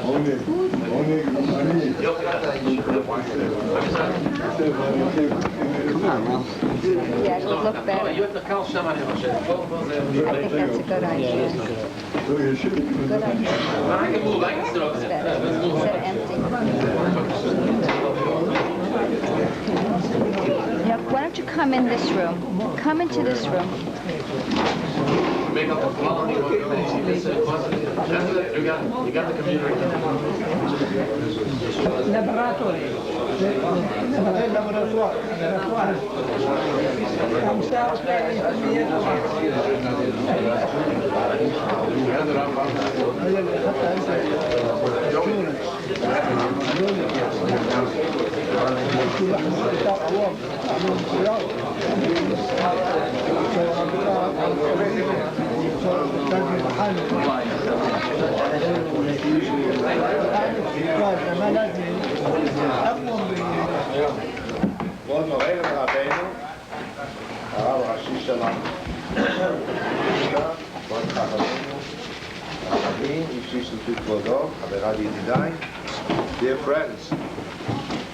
on, Ralph. Yeah, it would look better. I think that's a good idea. Good idea. It's better. Instead of empty. Now, why don't you come in this room? Come into this room. Make up the quality of you got the computer. Laboratory. כבוד מורנו ורבנו, הרב הראשי שלנו, כבוד חברנו, הרבים, איש לפי כבודו, חבריי ידידיי, dear friends,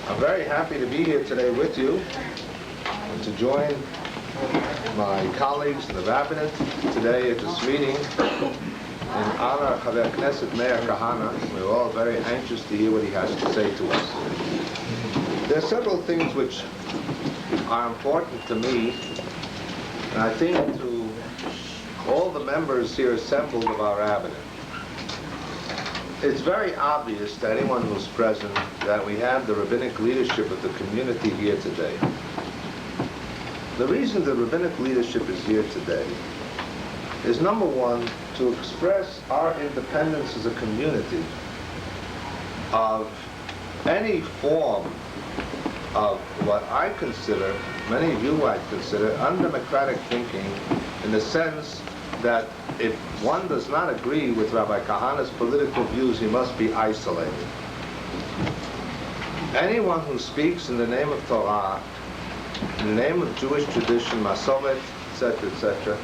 I'm very happy to be here today with you and to join my colleagues in the rabbinate today at this meeting in honor of Rabbi Meir Kahane. We're all very anxious to hear what he has to say to us. There are several things which are important to me, and I think to all the members here assembled of our rabbinate. It's very obvious to anyone who's present that we have the rabbinic leadership of the community here today. The reason the rabbinic leadership is here today is, number one, to express our independence as a community of any form of what I consider, many of you might consider, undemocratic thinking, in the sense that if one does not agree with Rabbi Kahane's political views, he must be isolated. Anyone who speaks in the name of Torah, in the name of Jewish tradition, Masoret, etc., etc.,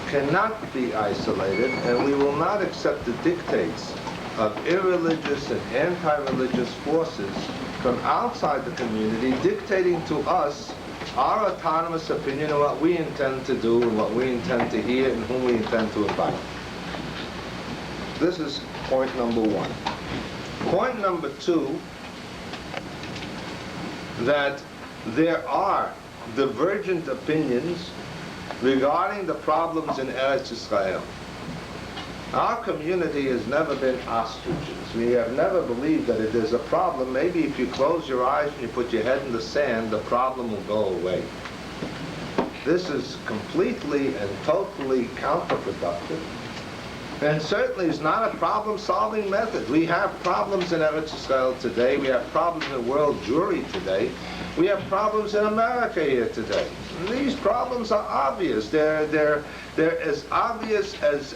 cannot be isolated, and we will not accept the dictates of irreligious and anti-religious forces from outside the community dictating to us our autonomous opinion of what we intend to do and what we intend to hear and whom we intend to invite. This is point number one. Point number two, that there are divergent opinions regarding the problems in Eretz Israel. Our community has never been ostriches. We have never believed that if there's a problem, maybe if you close your eyes and you put your head in the sand, the problem will go away. This is completely and totally counterproductive, and certainly is not a problem-solving method. We have problems in Eretz Israel today. We have problems in world Jewry today. We have problems in America here today. And these problems are obvious. They're as obvious as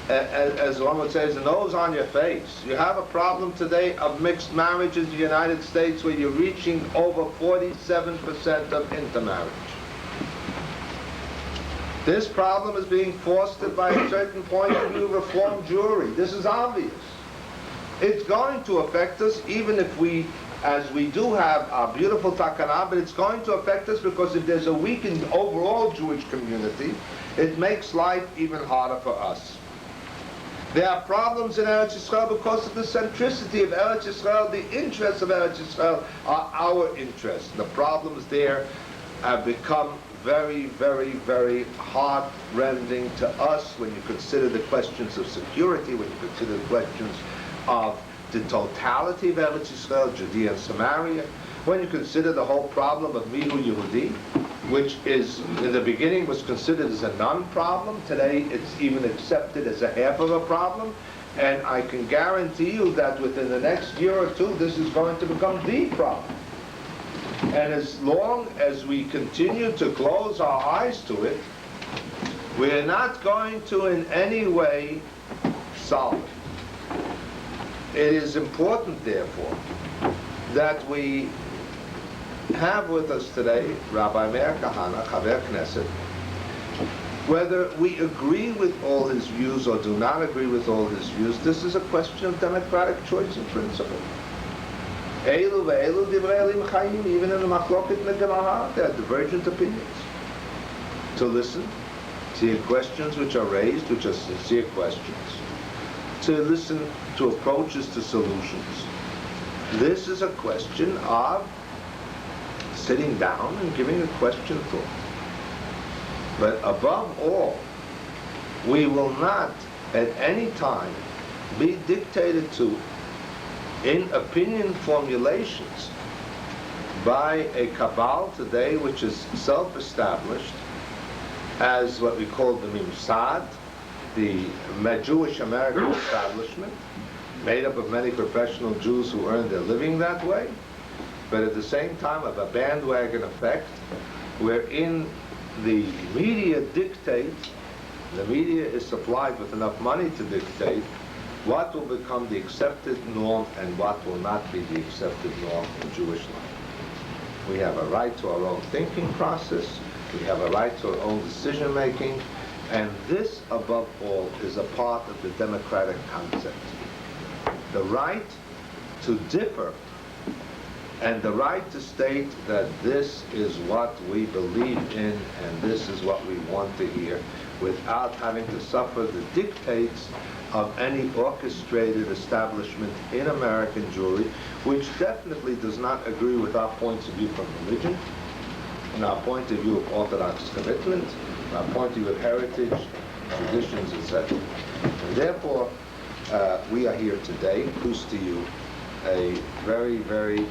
as one would say, as the nose on your face. You have a problem today of mixed marriages in the United States where you're reaching over 47% of intermarriage. This problem is being fostered by a certain point of view of Reform Jewry. This is obvious. It's going to affect us even if we, as we do have our beautiful takana, but it's going to affect us because if there's a weakened overall Jewish community, it makes life even harder for us. There are problems in Eretz Yisrael because of the centricity of Eretz Yisrael. The interests of Eretz Yisrael are our interests. The problems there have become very, very, very heart-rending to us when you consider the questions of security, when you consider the questions of the totality of Eretz Yisrael, Judea and Samaria, when you consider the whole problem of Mihu Yehudi, which is, in the beginning, was considered as a non-problem. Today, it's even accepted as a half of a problem. And I can guarantee you that within the next year or two, this is going to become the problem. And as long as we continue to close our eyes to it, we're not going to in any way solve it. It is important, therefore, that we have with us today Rabbi Meir Kahane, Chaver Knesset, Whether we agree with all his views or do not agree with all his views, this is a question of democratic choice and principle. Eilu ve'eilu divrei elim chayim, even in the machloket ne'gemara, there are divergent opinions. To listen, to hear questions which are raised, which are sincere questions, to listen to approaches to solutions. This is a question of sitting down and giving a question thought. But above all, we will not at any time be dictated to in opinion formulations by a cabal today which is self-established as what we call the Mimsad, the Jewish American establishment, made up of many professional Jews who earn their living that way, but at the same time of a bandwagon effect wherein the media dictates, the media is supplied with enough money to dictate what will become the accepted norm and what will not be the accepted norm in Jewish life. We have a right to our own thinking process, we have a right to our own decision making, and this above all is a part of the democratic concept. The right to differ and the right to state that this is what we believe in and this is what we want to hear without having to suffer the dictates of any orchestrated establishment in American Jewry, which definitely does not agree with our points of view from religion, and our point of view of Orthodox commitment, our point of view of heritage, traditions, etc. And therefore, we are here today, who's to you, a very, very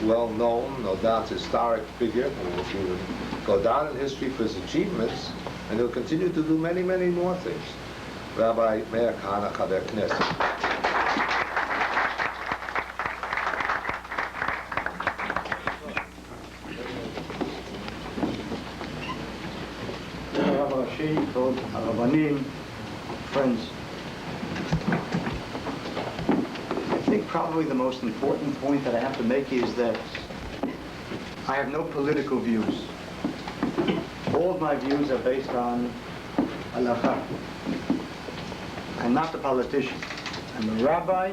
well-known, no doubt historic figure, who will go down in history for his achievements, and he'll continue to do many, many more things. Rabbi Meir Kahane, Chaver Knesset. Friends, I think probably the most important point that I have to make is that I have no political views. All of my views are based on halakha. I'm not the politician. I'm a rabbi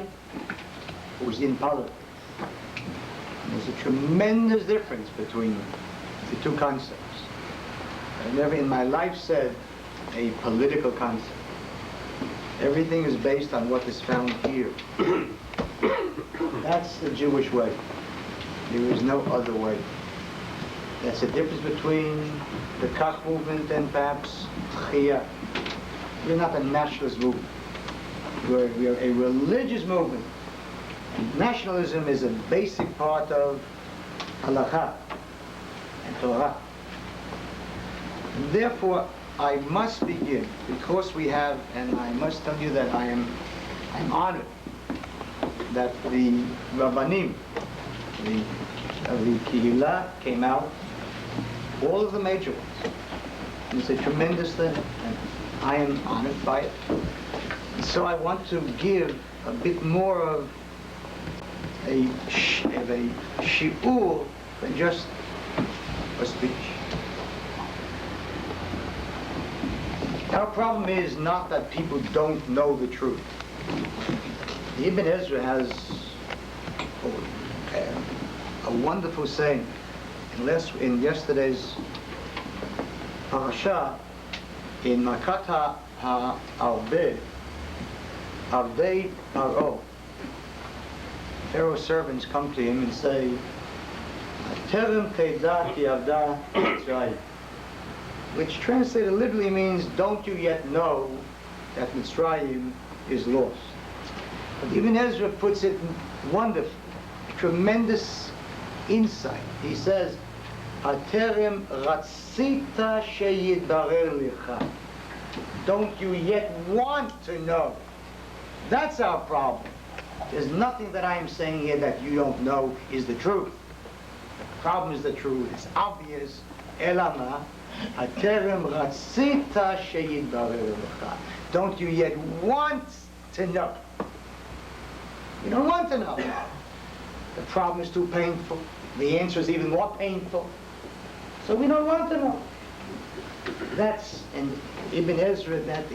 who's in politics. And there's a tremendous difference between the two concepts. I've never in my life said a political concept. Everything is based on what is found here. That's the Jewish way. There is no other way. That's the difference between the Kach movement and perhaps Tchiyah. We're not a nationalist movement. We're a religious movement. And nationalism is a basic part of halakha and Torah. And therefore, I must begin, because we have, and I must tell you that I'm honored that the Rabbanim, the Kehillah came out, all of the major ones. And it's a tremendous thing, and I am honored by it. And so I want to give a bit more of a shi'ur than just a speech. Our problem is not that people don't know the truth. Ibn Ezra has a wonderful saying. In yesterday's parasha, in Makata Ha'arbe, Avdei Paro, Pharaoh's servants come to him and say, Terem Teidah Ki Avda Mitzrayim, which translated literally means, don't you yet know that Mitzrayim is lost. But Ibn Ezra puts it wonderfully, tremendous insight. He says, Aterem Ratzita Sheyidbarer Licha. Don't you yet want to know? That's our problem. There's nothing that I am saying here that you don't know is the truth. The problem is the truth. It's obvious. Elama, Aterem Ratzita Sheyidbarer Licha. Don't you yet want to know? You don't want to know. The problem is too painful. The answer is even more painful. So we don't want to know. That's an Ibn Ezra that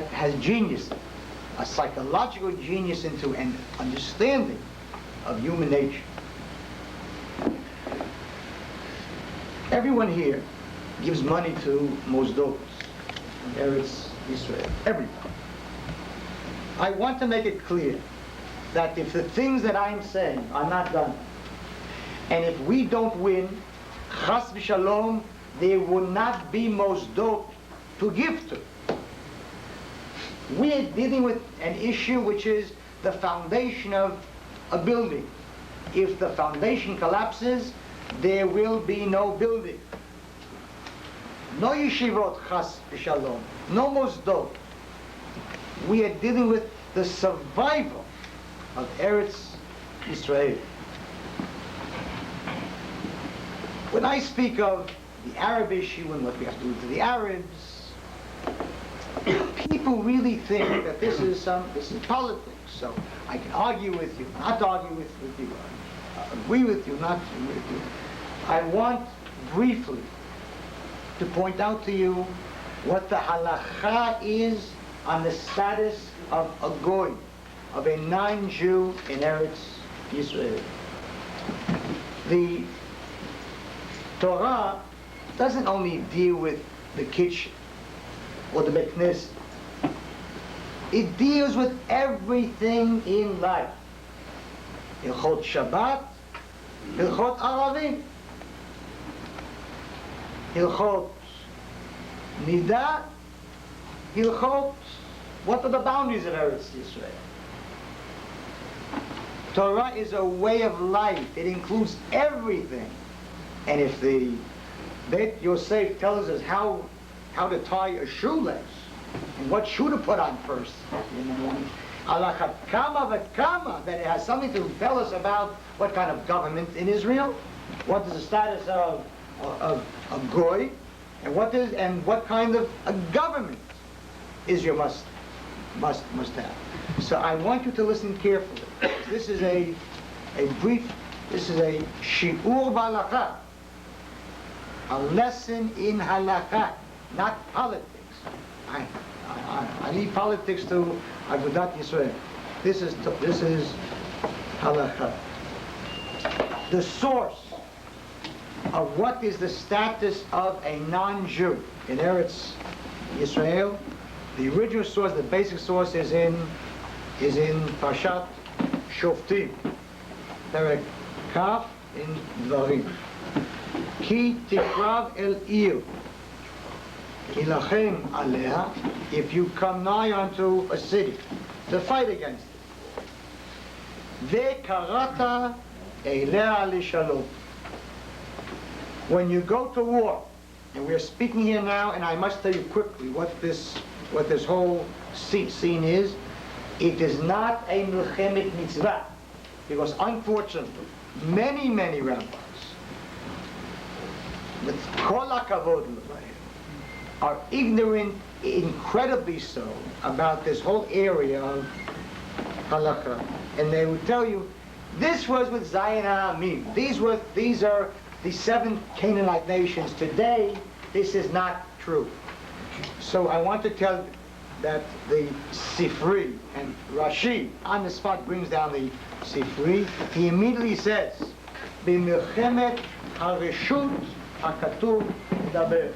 has genius, a psychological genius into an understanding of human nature. Everyone here gives money to Mosdot, Eretz Israel. Everyone. I want to make it clear that if the things that I'm saying are not done, and if we don't win, Chas v'Shalom, there will not be Mosdot to give to. We are dealing with an issue which is the foundation of a building. If the foundation collapses, there will be no building. No yeshivot, Chas v'Shalom. No Mosdot. We are dealing with the survival of Eretz Israel. When I speak of the Arab issue and what we have to do to the Arabs, people really think that this is politics. So I can argue with you, not argue with you, agree with you, not agree with you. I want briefly to point out to you what the halakha is on the status of a goy, of a non-Jew in Eretz Israel. The Torah doesn't only deal with the kitchen or the Beit Knesset. It deals with everything in life. Hilchot Shabbat, Hilchot Aravim, Hilchot Nida, Hilchot, what are the boundaries of Eretz Israel? Torah is a way of life. It includes everything. And if the Beit Yosef tells us how to tie a shoelace and what shoe to put on first, Halakhic kama v'kama, that it has something to tell us about what kind of government in Israel, what is the status of goy, and what kind of a government Israel must have. So I want you to listen carefully. This is a shiur b'halakha, a lesson in halakha, not politics. I leave politics to Agudat Yisrael. This is halakha. The source of what is the status of a non-Jew in Eretz Yisrael, the original source, the basic source is in Parshat Shoftim, Perek Kaf in Dvarim. Ki tikrav el ir, ilachem aleha, if you come nigh unto a city to fight against it. Ve'karata elea lishalom. When you go to war, and we are speaking here now, and I must tell you quickly what this whole scene is. It is not a milchemet mitzvah, because unfortunately, many rabbis, with kol hakavod, are ignorant, incredibly so, about this whole area of halakha, and they would tell you this was with Zion HaAmim. These are the 7 Canaanite nations. Today, this is not true. So I want to tell you that the Sifri, and Rashi on the spot brings down the Sifri. He immediately says, "B'milchemet hareshut hakatuv daber."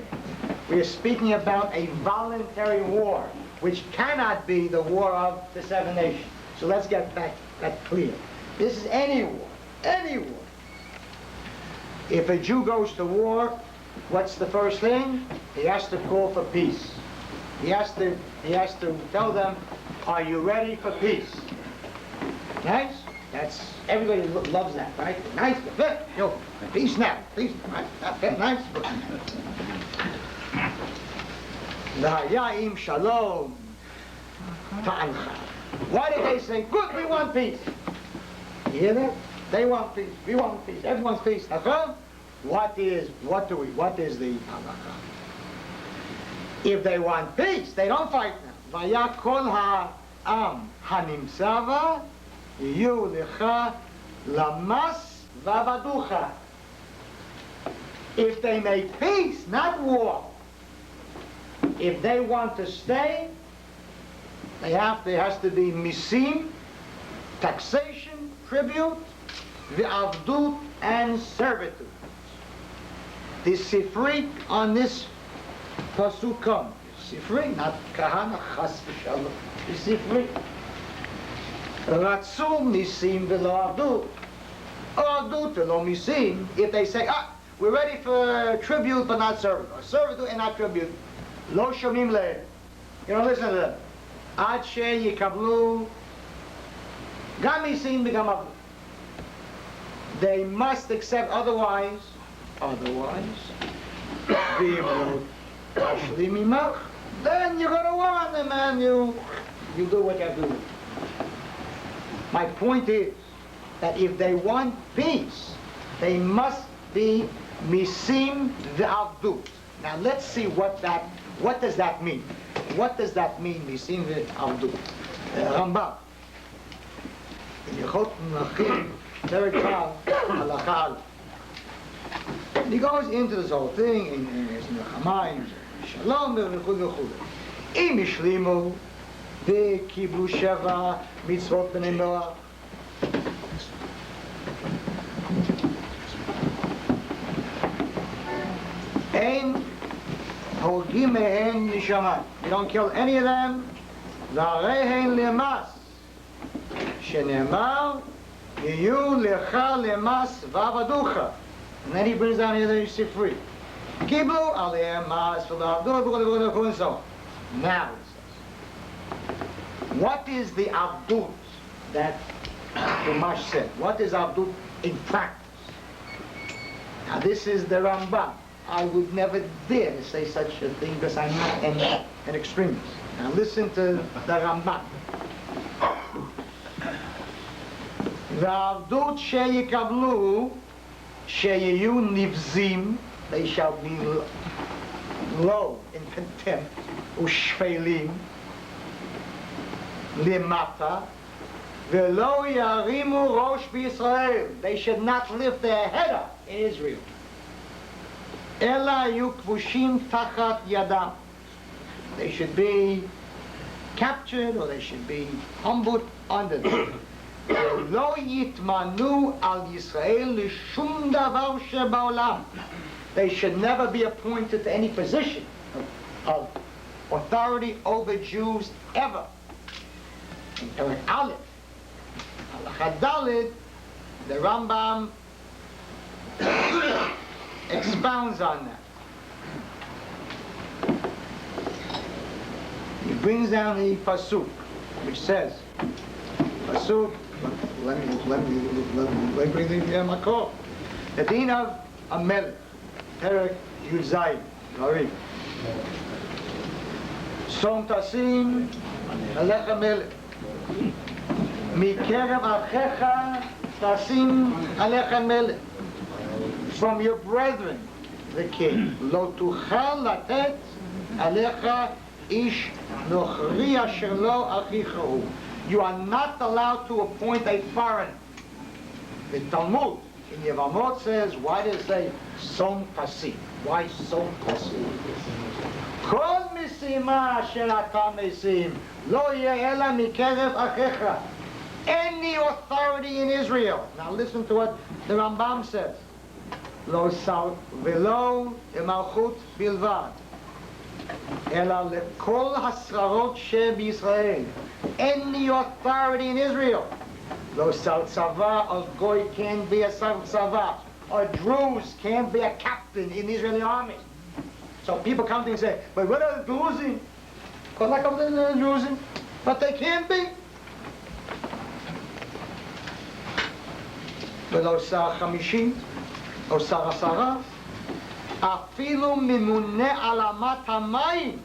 We are speaking about a voluntary war, which cannot be the war of the 7 nations. So let's get that clear. This is any war, any war. If a Jew goes to war, what's the first thing? He has to call for peace. He has to tell them, are you ready for peace? Nice? Everybody loves that, right? Nice, yo, peace now, peace, right? Nice? V'haya'im shalom ta'ancha. Why did they say, good, we want peace? You hear that? They want peace, we want peace, everyone wants peace. What is the halakha? If they want peace, they don't fight now. Vayakol ha'am hanimsava yiyu lecha lamas vavaducha. If they make peace, not war, if they want to stay, there has to be misim, taxation, tribute, v'avdut, and servitude. The sifrit on this pasuk comes. Sifrit, not kahana, chas v'shalom. The sifrit. Ratzu misim v'lo avdut. Or avdut v'lo misim. If they say, we're ready for tribute but not servitude, or servitude and not tribute, lo shomim lehem. You don't listen to them. Ad she yikablu gam misim v'gam avdut. They must accept, otherwise, then you go to war on them and you do what you have to do. My point is that if they want peace, they must be misim v'avdut. Now let's see what does that mean? What does that mean, misim v'avdut? Rambam. In Yechot Melachim, very proud, Halakhic. He goes into this whole thing in Milchama, Shalom, v'chud. Im ishlimu v'kiblu sheva mitzvot b'nei Noach. Ein hogim mehen nishama. You don't kill any of them. V'arehen lemas. Shenemar yiyu lecha lemas v'avaducha. And then he brings down here the sifrit. Kiblu aleh mas v'lavdut and so on. Now he says, what is the avdut that Chumash said? What is avdut in practice? Now this is the Rambam. I would never dare to say such a thing because I'm not an extremist. Now listen to the Rambam. V'avdut sheyikablu sheyeyu nivzim, they shall be low in contempt, ushfelim, limata, v'lo yarimu rosh b'Yisrael, they should not lift their head up in Israel. Ela yu kvushim tachat yadam, they should be captured or they should be humbled under them. Lo yitmanu al Yisrael lishum davar shebaolam. They should never be appointed to any position of authority over Jews ever. In Perek Aleph, Halakha Daled, the Rambam expounds on that. He brings down the pasuk, which says, pasuk. Let me bring the Makor. The din of Amelech, Perek Yuzayim, Marie. Som tasim alech Amelech. Mikerev achecha tasim alech Amelech. From your brethren, the king. Lo tuchal latet alecha ish nochri asher lo achicha hu. You are not allowed to appoint a foreigner. The Talmud in Yevamot says, why does it say Som Tasim? Why Som Tasim? Kol misima asher ata mesim lo yeh ela mikerev achecha. Any authority in Israel. Now listen to what the Rambam says. Lo sal velo emalchut bilvad. Ela lekol hasrarot she b'Yisrael. Any authority in Israel. Lo sal tzava, a goy can't be a sal tzava. Or Druze can't be a captain in the Israeli army. So people come to me and say, but what are the Druze? Because I come to the Druze, but they can't be. Lo sal chamishim, lo sal asara. Afilu mimune alamat hamayim.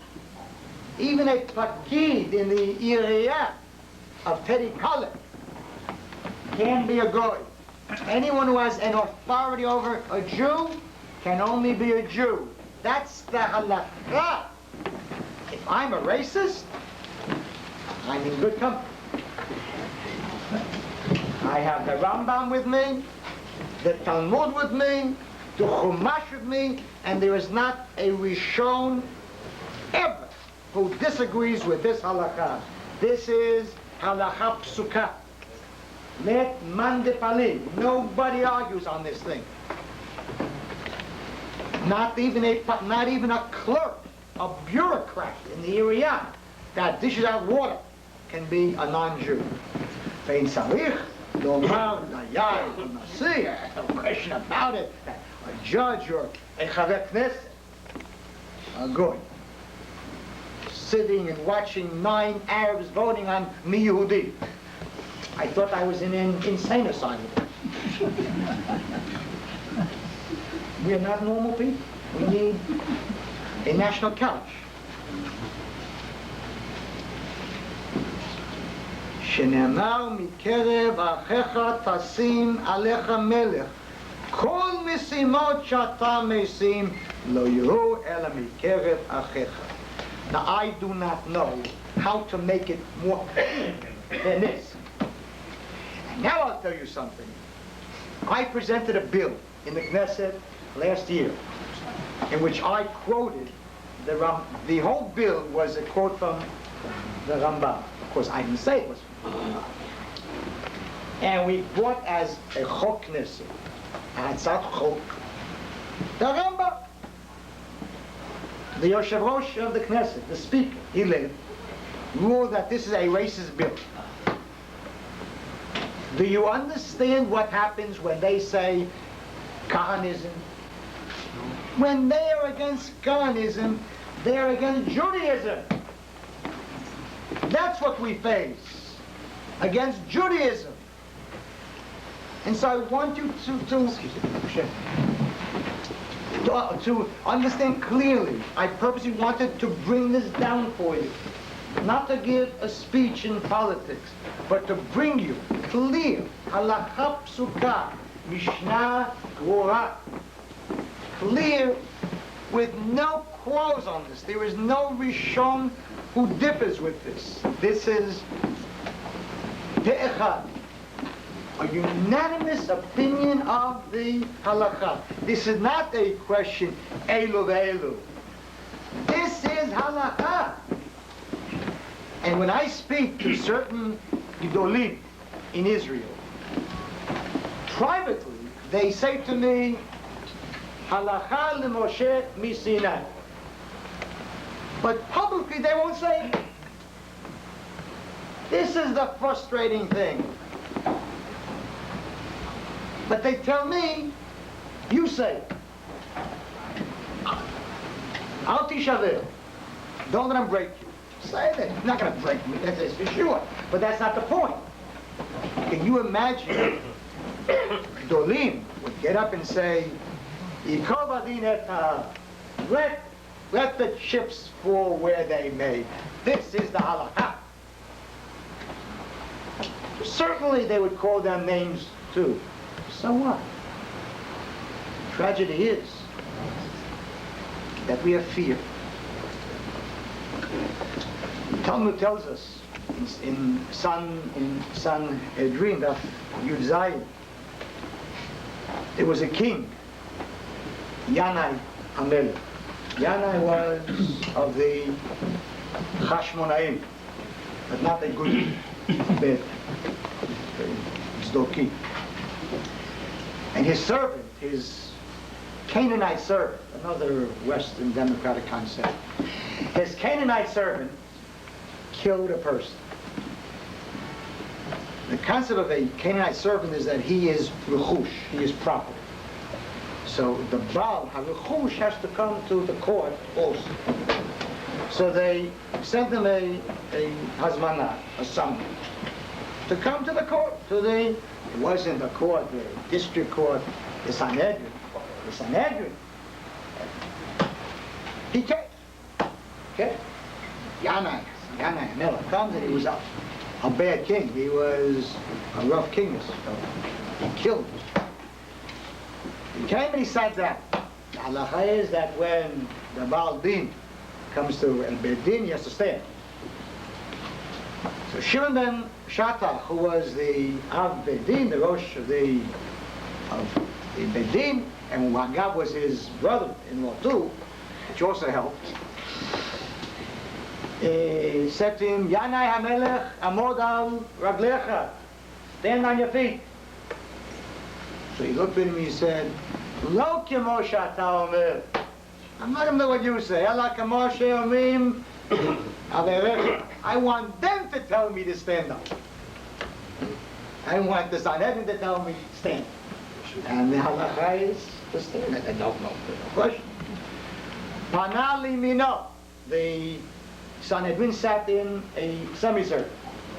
Even a pakid in the area of Teddy Kalek can be a goy. Anyone who has an authority over a Jew can only be a Jew. That's the halakha. If I'm a racist, I'm in good company. I have the Rambam with me, the Talmud with me, to Chumash with me, and there is not a Rishon ever who disagrees with this halakha. This is halakha psuka. Let man depali. Nobody argues on this thing. Not even a clerk, a bureaucrat in the area that dishes out water can be a non-Jew. Vein sarich, lomar, dayar, nasi, no question about it. A judge or a chaver knesset, a goy, sitting and watching 9 Arabs voting on mi Yehudi. I thought I was in an insane asylum. We are not normal people. We need a national couch. שנאמר מקרב אחיך תשים עליך מלך כל משימות שאתה משים לא יראו אלא מקרב אחיך. Now I do not know how to make it more than this. And now I'll tell you something. I presented a bill in the Knesset last year in which I quoted the whole bill was a quote from the Rambam. Of course, I didn't say it was from the Rambam. And we brought as a chok Knesset, Hatzat Chok, the Rambam. The Yoshev Rosh of the Knesset, the speaker, he lived, ruled that this is a racist bill. Do you understand what happens when they say Kahanism? When they are against Kahanism, they are against Judaism. That's what we face, against Judaism. And so I want you to understand clearly. I purposely wanted to bring this down for you. Not to give a speech in politics, but to bring you clear, halakha psuka, mishnah gvura, clear with no quarrels on this. There is no Rishon who differs with this. This is pe'echad, a unanimous opinion of the halakha. This is not a question, elu ve'elu. This is halakha. And when I speak to certain Gedolim in Israel, privately, they say to me, Halakha l'Moshe miSinai. But publicly, they won't say it. This is the frustrating thing. But they tell me, you say it. Al tishaver. Don't let them break you. Say that. You're not going to break me, that's for sure. But that's not the point. Can you imagine Dolim would get up and say, let the chips fall where they may. This is the halakha. Certainly they would call them names too. So what? Tragedy is that we have fear. Talmud tells us in Sanhedrin, Daf Yud Zayin, there was a king, Yanai HaMelech. Yanai was of the Chashmonaim, but not a good, bad, Tzdoki. And his servant, his Canaanite servant, another Western democratic concept, his Canaanite servant killed a person. The concept of a Canaanite servant is that he is rechush, he is property. So the Baal HaRechush has to come to the court also. So they sent him a hazmana, a summons, to come to the court. It wasn't the court, the district court, the Sanhedrin. The Sanhedrin. He came. Okay? Yanai HaMelech comes, and he was a bad king. He was a rough king. He killed him. He came and he sat down. The halacha is that when the Baal Din comes to El Beit Din, he has to stand. So Shimon ben Shattach, who was the Av Beit Din, the Rosh of the Beit Din, and Wagab was his brother-in-law too, which also helped. Said to him, Yanai HaMelech amod al raglecha, stand on your feet. So he looked at him and he said, Lo kemo shata omer. I'm not going to do what you say. Ela kemo she'omrim averecha. I want them to tell me to stand up. I want the Sanhedrin to tell me to stand. And the halakha is to stand. I don't know. Question. Panali mino. The Sanhedrin sat in a semicircle.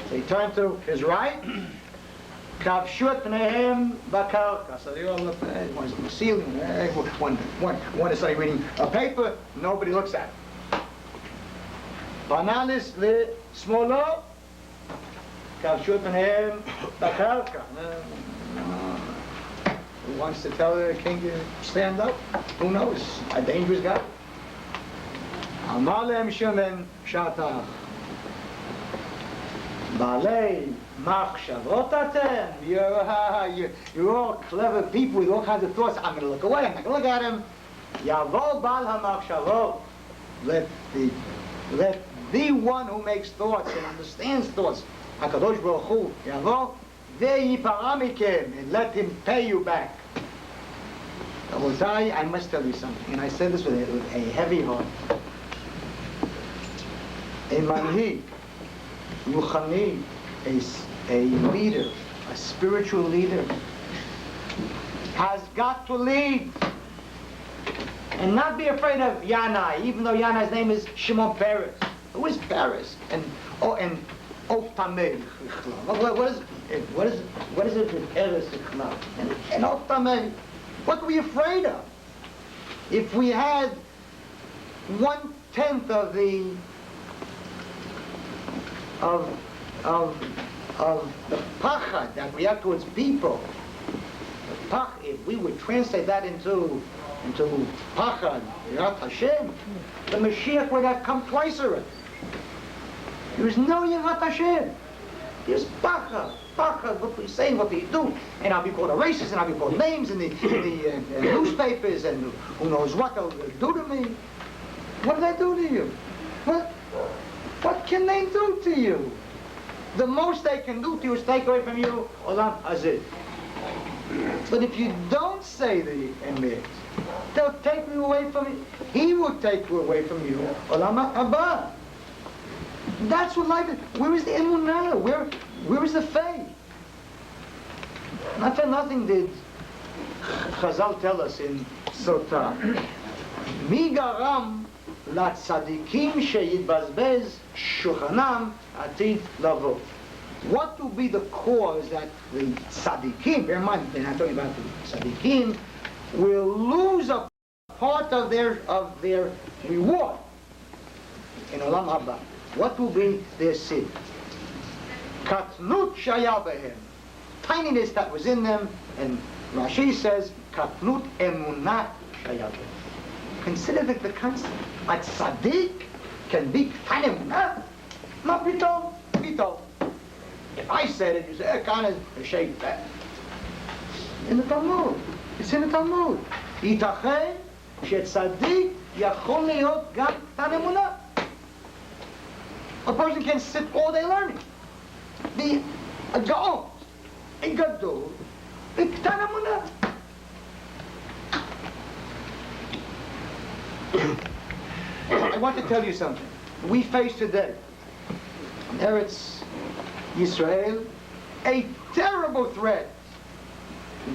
So he turned to his right. Kavshut pnehem bakarka. So they all looked at one is on the ceiling, one is like reading a paper, nobody looks at it. Banalis le smolo. Kavshut pnehem bakarka. Who wants to tell the king to stand up? Who knows? A dangerous guy. Amalem shemen shatach. Balei machshavot atem. You're all clever people with all kinds of thoughts. I'm going to look away. I'm not going to look at him. Yavo bal hamachshavot. Let the one who makes thoughts and understands thoughts, HaKadosh Baruch Hu, Yavo ve'yipara mikem, and let him pay you back. I must tell you something, and I said this with a heavy heart. A manhig, ruchani, a leader, a spiritual leader, has got to lead and not be afraid of Yanai, even though Yanai's name is Shimon Peres. Who is Peres? And Oftameh. What is it with Peres and Oftameh? What are we afraid of? If we had 1/10 of the pachad that we have towards people, if we would translate that into pachad, Yirat Hashem, the Mashiach would have come twice already. There is no Yirat Hashem. There's pachad, what we say, what we do, and I'll be called a racist, and I'll be called names in the newspapers, and who knows what they'll do to me. What did they do to you? What can they do to you? The most they can do to you is take away from you Olam Hazeh. But if you don't say the emet, they'll take you away from you. He will take you away from you Olam Haba. That's what life is. Where is the emunah? Where is the faith? Not for nothing did Chazal tell us in Sotah. Mi garam la tzadikim sheyitbazbez shulchanam atid lavo. What will be the cause that the tzadikim, bear in mind, they're not talking about the tzadikim, will lose a part of their reward in Olam Haba? What will be their sin? Katnut shaya behem, tininess that was in them, and Rashi says katnut emunah shaya behem. Consider the concept. A tzaddik can be emunah. Not be told. If I said it, you say, kind of shake that. In the Talmud. It's in the Talmud. Yitachei shetzaddik yachol liot gam emunah. A person can sit all day learning. Be a gaon, a gadol, a k'tan emunah. I want to tell you something. We face today, in Eretz Yisrael, a terrible threat.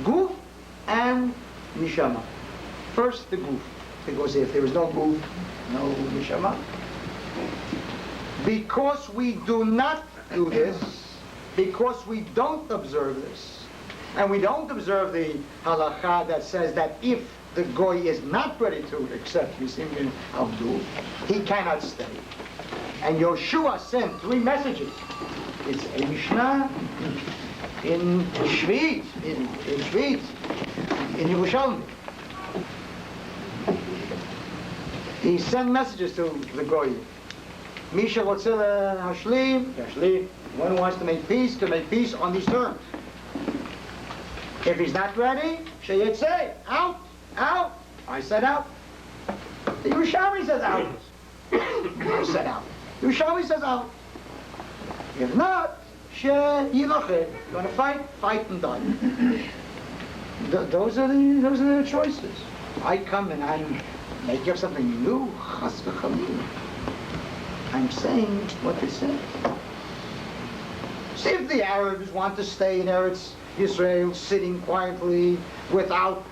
Guf and neshama. First the guf, because if there is no guf, no neshama. Because we do not do this, because we don't observe this, and we don't observe the halakha that says that if the goy is not ready to accept Yisim Abdul, he cannot stay. And Yoshua sent 3 messages. It's a Mishnah in Shvit, in Yerushalmi. He sent messages to the goy. Misha Rotzela Hashlim, one who wants to make peace on these terms. If he's not ready, Sheyetzeh, out. Out. I said out. The Yerushalmi says out. I said out. The Yerushalmi says out. If not, you want to fight? Fight and die. Those are the choices. I come and I'm making up something new. Chas v'chalila. I'm saying what they say. See if the Arabs want to stay in Eretz Yisrael, sitting quietly, without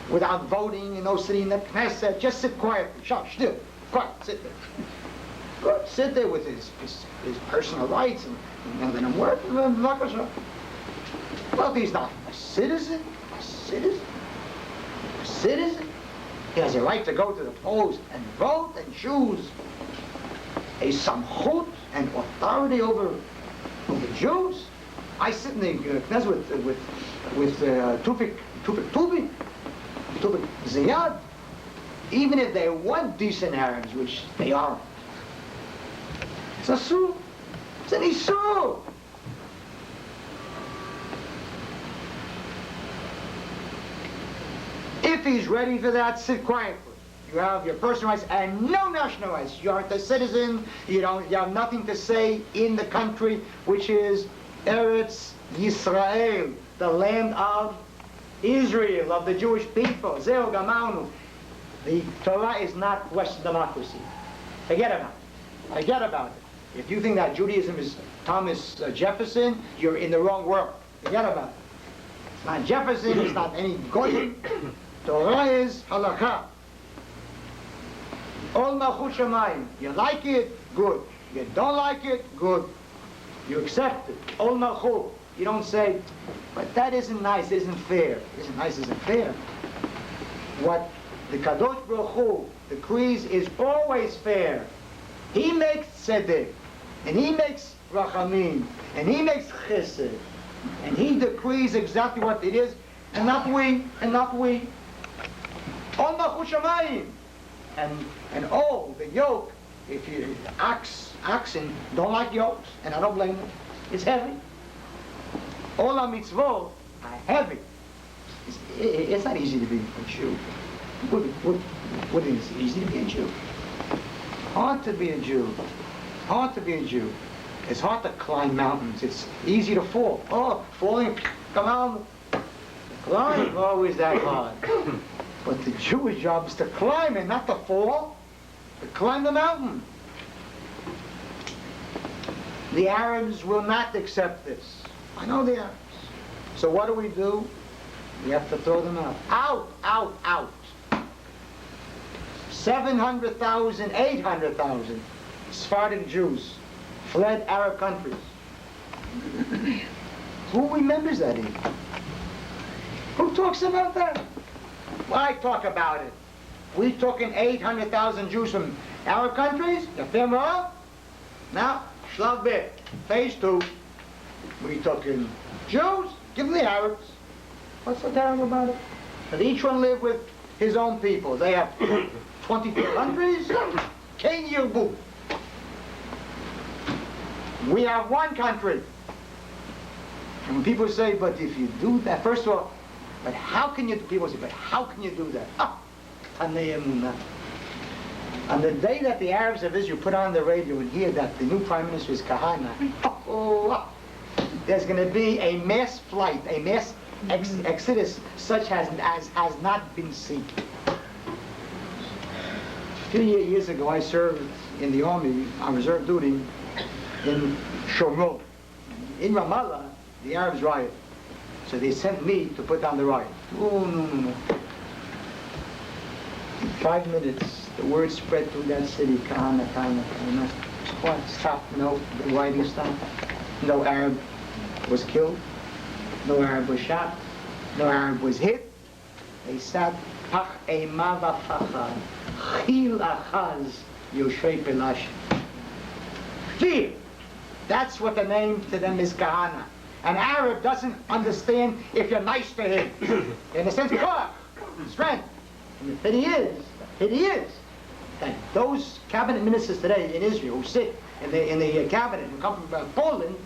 voting, sitting in the Knesset, just sit quietly, still, quiet, sit there. Good, sit there with his personal rights and let him work. Well, if he's not a citizen, he has a right to go to the polls and vote and choose a samchut and authority over Jews. I sit in the Knesset with Tufik Ziyad. Even if they want decent Arabs, which they are, it's a sur. It's an isur. If he's ready for that, sit quietly. You have your personal rights and no national rights. You aren't a citizen. You have nothing to say in the country, which is Eretz Yisrael, the land of Israel, of the Jewish people. Zeu Gamanu. The Torah is not Western democracy. Forget about it. Forget about it. If you think that Judaism is Thomas Jefferson, you're in the wrong world. Forget about it. It's not Jefferson. It's not any Goyim. Torah is Halakhic. Ol Malchut Shamayim. You like it, good. You don't like it, good. You accept it. Ol Malchut. You don't say, but that isn't nice, isn't fair. Isn't nice, isn't fair. What the Kadosh Baruch Hu decrees is always fair. He makes tzedek, and he makes rachamim, and he makes chesed, and he decrees exactly what it is, and not we. Ol Malchut Shamayim. And the yoke, if you oxen don't like yokes, and I don't blame them, it's heavy. All our mitzvot are heavy. It's not easy to be a Jew. What is easy to be a Jew? Hard to be a Jew. Hard to be a Jew. It's hard to climb mountains. It's easy to fall. Oh, falling, come on. Climb, always that hard. But the Jewish job is to climb and not to fall. To climb the mountain. The Arabs will not accept this. I know the Arabs. So what do? We have to throw them out. Out. 700,000, 800,000 Sephardic Jews fled Arab countries. Who remembers that even? Who talks about that? Why talk about it? We talking 800,000 Jews from Arab countries? Now, Shlav Bit, phase 2. We talking Jews? Give them the Arabs. What's so terrible about it? But each one live with his own people. They have 22 countries. Ken Yirbu. We have one country. And when people say, but if you do that, first of all, but how can you, people say, but how can you do that? Tanei Emunah. On the day that the Arabs of Israel put on the radio and hear that the new Prime Minister is Kahane, there's going to be a mass flight, a mass exodus such as has not been seen. A few years ago, I served in the army on reserve duty in Shomron. In Ramallah, the Arabs riot. So they sent me to put down the riot. Oh, no. In 5 minutes, the word spread through that city, Kahane. What? Stop. No, the rioting stopped. No Arab was killed. No Arab was shot. No Arab was hit. They sat, Pach Eima v'Pachad, Chil Achaz Yoshei Pelash. Fear. That's what the name to them is, Kahane. An Arab doesn't understand if you're nice to him. He understands power, strength. And the pity is that those cabinet ministers today in Israel who sit in the cabinet who come from Poland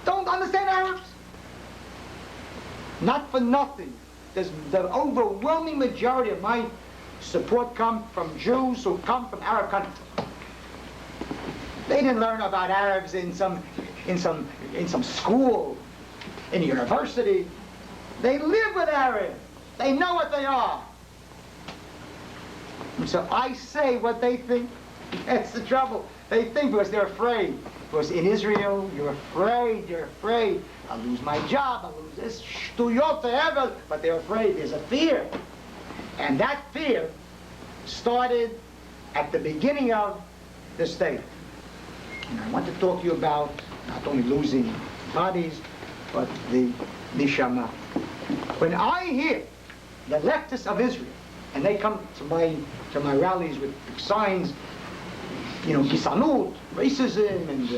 don't understand Arabs. Not for nothing. the overwhelming majority of my support come from Jews who come from Arab countries. They didn't learn about Arabs in some school, in a university. They live with Arabs. They know what they are. And so I say what they think. That's the trouble. They think because they're afraid. Because in Israel, you're afraid. I'll lose my job, I'll lose this shtuyot forever. But they're afraid. There's a fear. And that fear started at the beginning of the state. And I want to talk to you about not only losing bodies, but the neshama. When I hear the leftists of Israel, and they come to my rallies with big signs, you know, gisanut, racism, and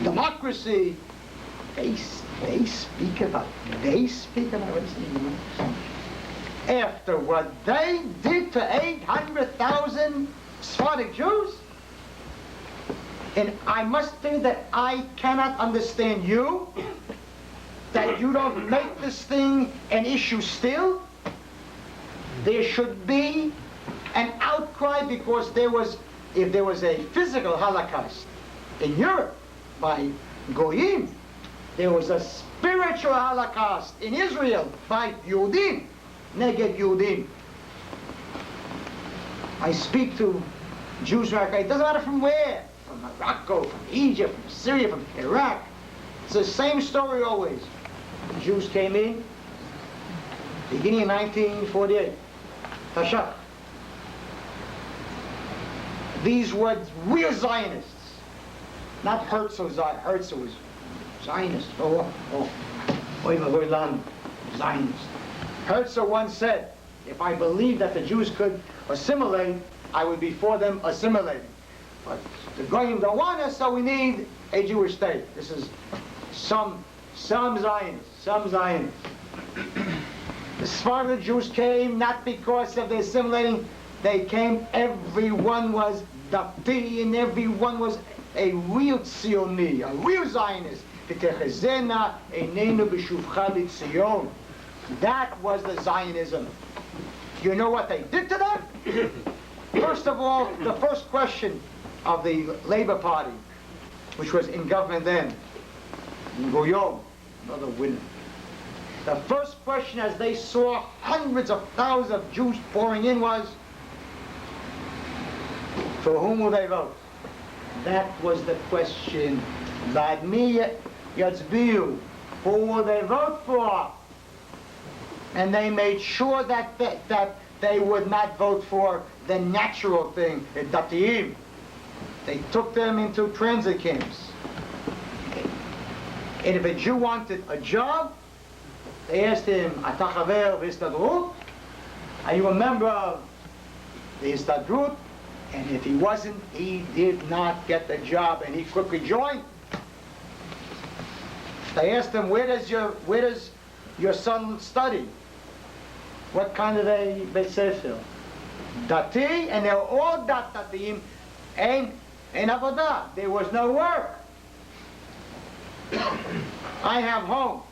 democracy, they speak about racism. After what they did to 800,000 Sephardic Jews, and I must say that I cannot understand you, that you don't make this thing an issue still. There should be an outcry because if there was a physical Holocaust in Europe by Goyim, there was a spiritual Holocaust in Israel by Yehudim, neged Yehudim. I speak to Jews, it doesn't matter from where, from Morocco, from Egypt, from Syria, from Iraq. It's the same story always. The Jews came in, beginning in 1948, Tashak. These were real Zionists, not Herzl. Herzl was Zionist. Zionist. Herzl once said, if I believed that the Jews could assimilate, I would be for them assimilating. But the Goyim don't want us, so we need a Jewish state. This is some Zionists. The Sephardic Jews came not because of the assimilating. They came, everyone was dati, and everyone was a real Tzioni, a real Zionist. That was the Zionism. You know what they did to them? First of all, the first question of the Labour Party, which was in government then, in Goyom, another winner. The first question as they saw hundreds of thousands of Jews pouring in was, for whom will they vote? That was the question. V'admi yatzbiu. Who will they vote for? And they made sure that they would not vote for the natural thing, the Datiim. They took them into transit camps. And if a Jew wanted a job, they asked him, Ata chaver v'histadrut? Are you a member of the Histadrut? And if he wasn't, he did not get the job, and he quickly joined. They asked him, where does your son study? What kind of a Beit Sefer? Dati, and they were all Datiim, and Avodah. There was no work. I have home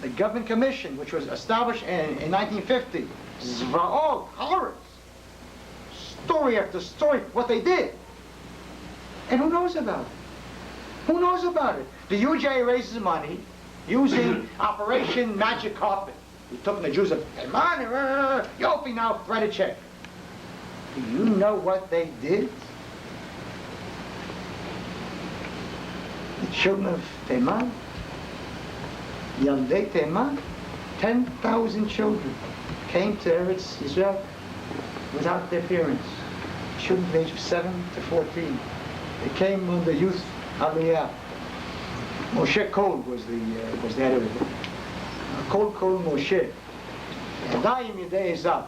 the government commission, which was established in 1950. Zvaot, horrors. Story after story, what they did. And who knows about it? Who knows about it? The UJ raises money using Operation Magic Carpet. We took the Jews up, hey man, Yopi now, write a check. Do you know what they did? The children of Teman, Yaldei Teman, 10,000 children came to Eretz Israel without their parents. Children aged 7 to 14. They came on the youth Aliyah. Moshe Kol was the head of it. Kol Moshe. Yadayim Yadei Zab.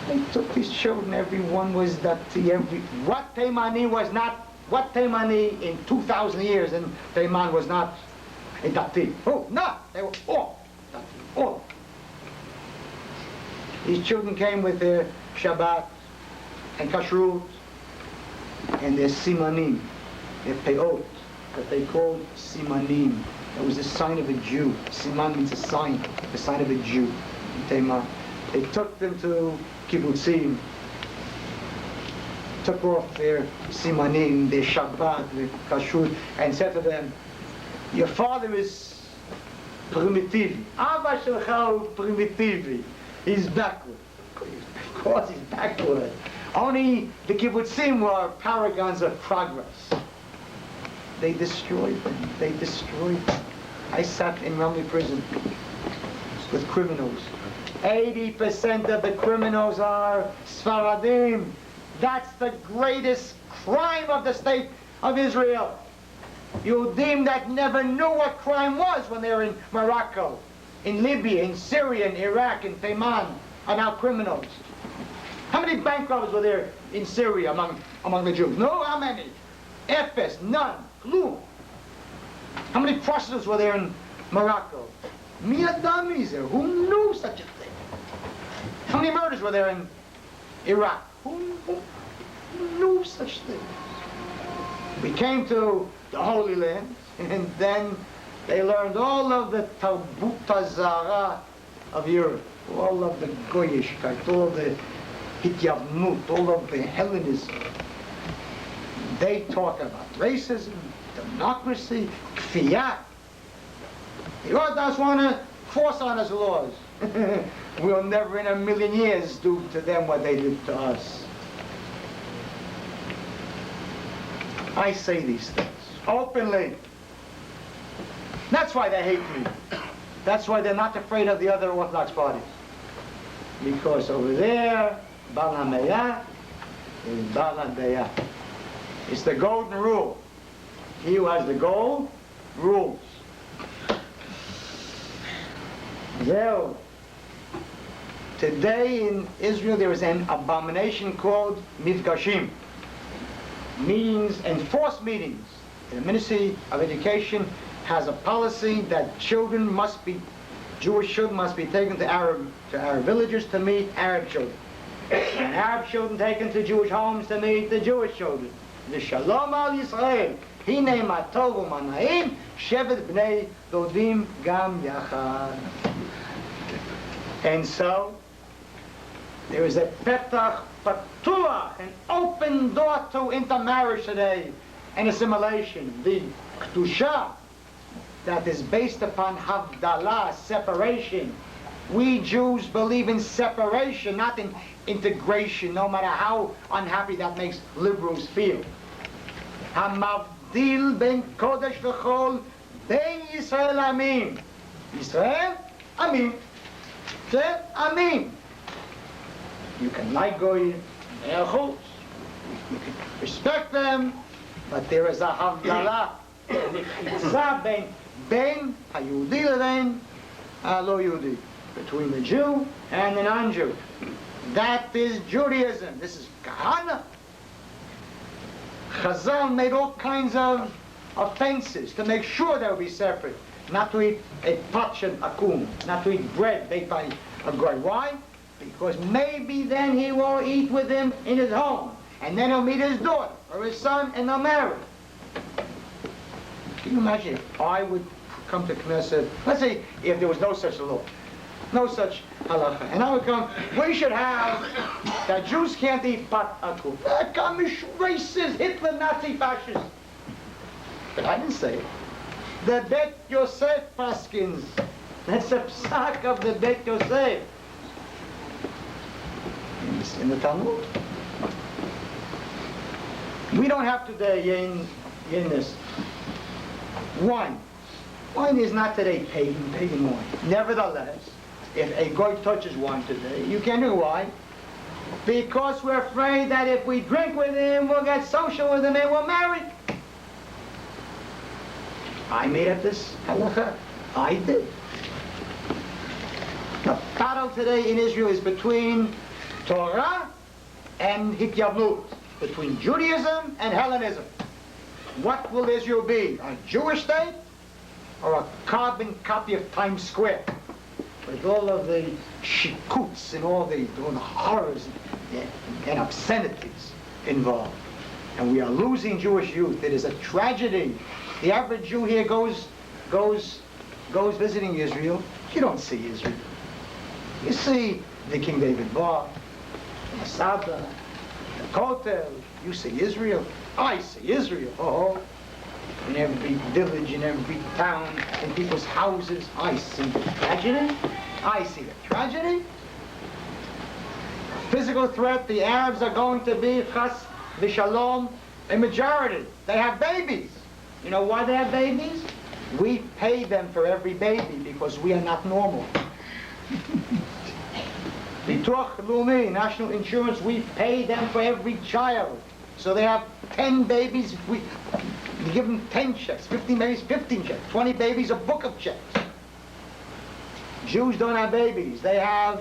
They took these children, everyone was Dati. What Teimani in 2,000 years, and Teiman was not a Dati. Oh, no, they were all Dati, all. These children came with their Shabbat and Kashrut and their Simanim, their Peot. that they called simanim. It was a sign of a Jew. Siman means a sign of a Jew. They took them to kibbutzim, took off their simanim, their Shabbat, their kashrut, and said to them, your father is primitive. Abba shelcha primitive. He's backward. Of course he's backward. Only the kibbutzim were paragons of progress. They destroyed them. They destroyed them. I sat in Rumley prison with criminals. 80% of the criminals are Sfaradim. That's the greatest crime of the state of Israel. Yehudim that never knew what crime was when they were in Morocco, in Libya, in Syria, in Iraq, in Taiman, are now criminals. How many bank robbers were there in Syria among the Jews? No, how many? Efes, none, Klum. How many prostitutes were there in Morocco? Miyadamizer, who knew such a thing? How many murders were there in Iraq? Who knew such a thing? We came to the Holy Land, and then they learned all of the Tarbut Hazara of Europe, all of the Goyishkeit, all of the Hityavnut, all of the Hellenism. They talk about racism, democracy, kfiyah. The Orthodox want to force on us laws. We'll never in a million years do to them what they did to us. I say these things openly. That's why they hate me. That's why they're not afraid of the other Orthodox parties. Because over there, Bal HaMe'ah is Bal HaDe'ah. It's the golden rule. He who has the gold rules. Well, today in Israel there is an abomination called Mifgashim. Meetings, enforced meetings. The Ministry of Education has a policy that Jewish children must be taken to Arab villages to meet Arab children. And Arab children taken to Jewish homes to meet the Jewish children. The Shalom al Yisrael. Hine matov u'manaim shevet bnei dodim gam yachad. And so, there is a petach patuach, an open door to intermarriage today, and assimilation. The kedusha that is based upon havdalah, separation. We Jews believe in separation, not in integration, no matter how unhappy that makes liberals feel. Hamavdil ben kodesh v'chol ben Yisrael Amin. Yisrael Amin. Yisrael Amin. You can like Goyim, they're chutz. You can respect them, but there is a havdalah, ben hayudi leven lo Yehudi, between the Jew and the non-Jew. That is Judaism. This is Kahane. Chazal made all kinds of offenses to make sure they would be separate. Not to eat a pachem akum, not to eat bread baked by a goy. Why? Because maybe then he will eat with him in his home, and then he'll meet his daughter or his son, and they'll marry. Can you imagine if I would come to Knesset, let's say if there was no such law, no such halacha, and I would come, we should have that Jews can't eat pat akum. Kamish racist, Hitler, Nazi, fascist. But I didn't say it. The Bet Yosef Paskins. That's a psak of the Bet Yosef. In the Talmud. We don't have today in this wine. Wine is not today pagan wine. Nevertheless, if a goy touches wine today, you can't do why? Because we're afraid that if we drink with him, we'll get social with him and we'll marry. I made up this halacha. I did. The battle today in Israel is between Torah and Hityavnut, between Judaism and Hellenism. What will Israel be? A Jewish state or a carbon copy of Times Square? With all of the shikuts and all the horrors and obscenities involved. And we are losing Jewish youth. It is a tragedy. The average Jew here goes visiting Israel. You don't see Israel. You see the King David Bar, Masada, the Kotel. You see Israel. I see Israel. Oh, in every village, in every town, in people's houses, I see the tragedy. I see the tragedy. Physical threat, the Arabs are going to be, chas v'shalom, a majority. They have babies. You know why they have babies? We pay them for every baby because we are not normal. Bituach Leumi, national insurance, we pay them for every child. So they have 10 babies, we give them 10 checks, 15 babies, 15 checks, 20 babies, a book of checks. Jews don't have babies. They have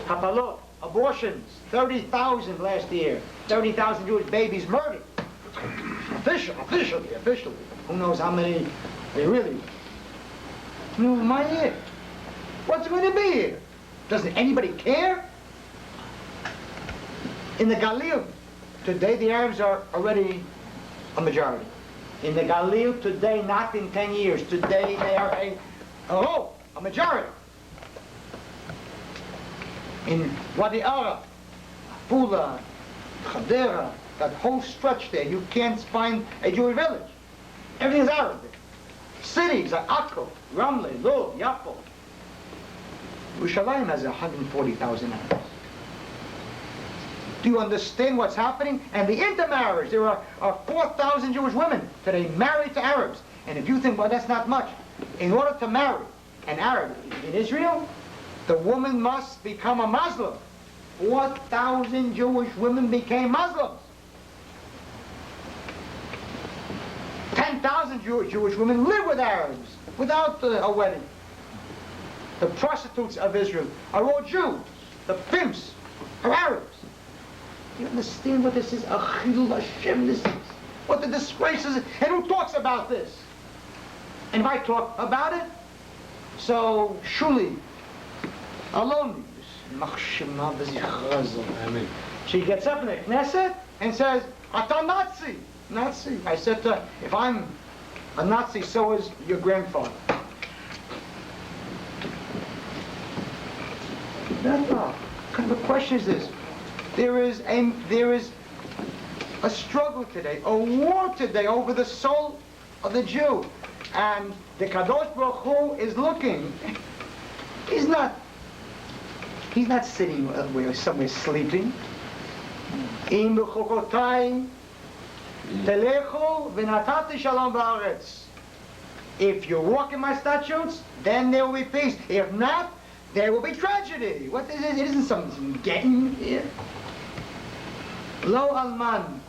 hapalot, abortions, 30,000 last year. 30,000 Jewish babies murdered. Officially. Who knows how many they really. No, my here. What's going to be here? Doesn't anybody care? In the Galil, today the Arabs are already a majority. In the Galil today, not in 10 years, today they are a majority. In Wadi Ara, Fula, Khadera, that whole stretch there, you can't find a Jewish village. Everything's Arab there. Cities like Akko, Ramle, Lod, Yapo. Yerushalayim has 140,000 Arabs. Do you understand what's happening? And the intermarriage, there are 4,000 Jewish women today married to Arabs. And if you think, well, that's not much, in order to marry an Arab in Israel, the woman must become a Muslim. 4,000 Jewish women became Muslims. 10,000 Jewish women live with Arabs without a wedding. The prostitutes of Israel are all Jews. The pimps are Arabs. Do you understand what this is? Achil Hashem, this is. What the disgrace is. And who talks about this? And if I talk about it, so Shuli, alone, she gets up in the Knesset and says, "Ata Nazi." Nazi. I said to her, if I'm a Nazi, so is your grandfather. That's all. What kind of a question is this? There is a struggle today, a war today over the soul of the Jew. And the Kadosh Baruch Hu is looking. He's not sitting somewhere sleeping. Im b'chukotai telechu v'natati shalom ba'aretz. If you walk in my statutes, then there will be peace. If not, there will be tragedy. What is it? It isn't something getting here. Lo alman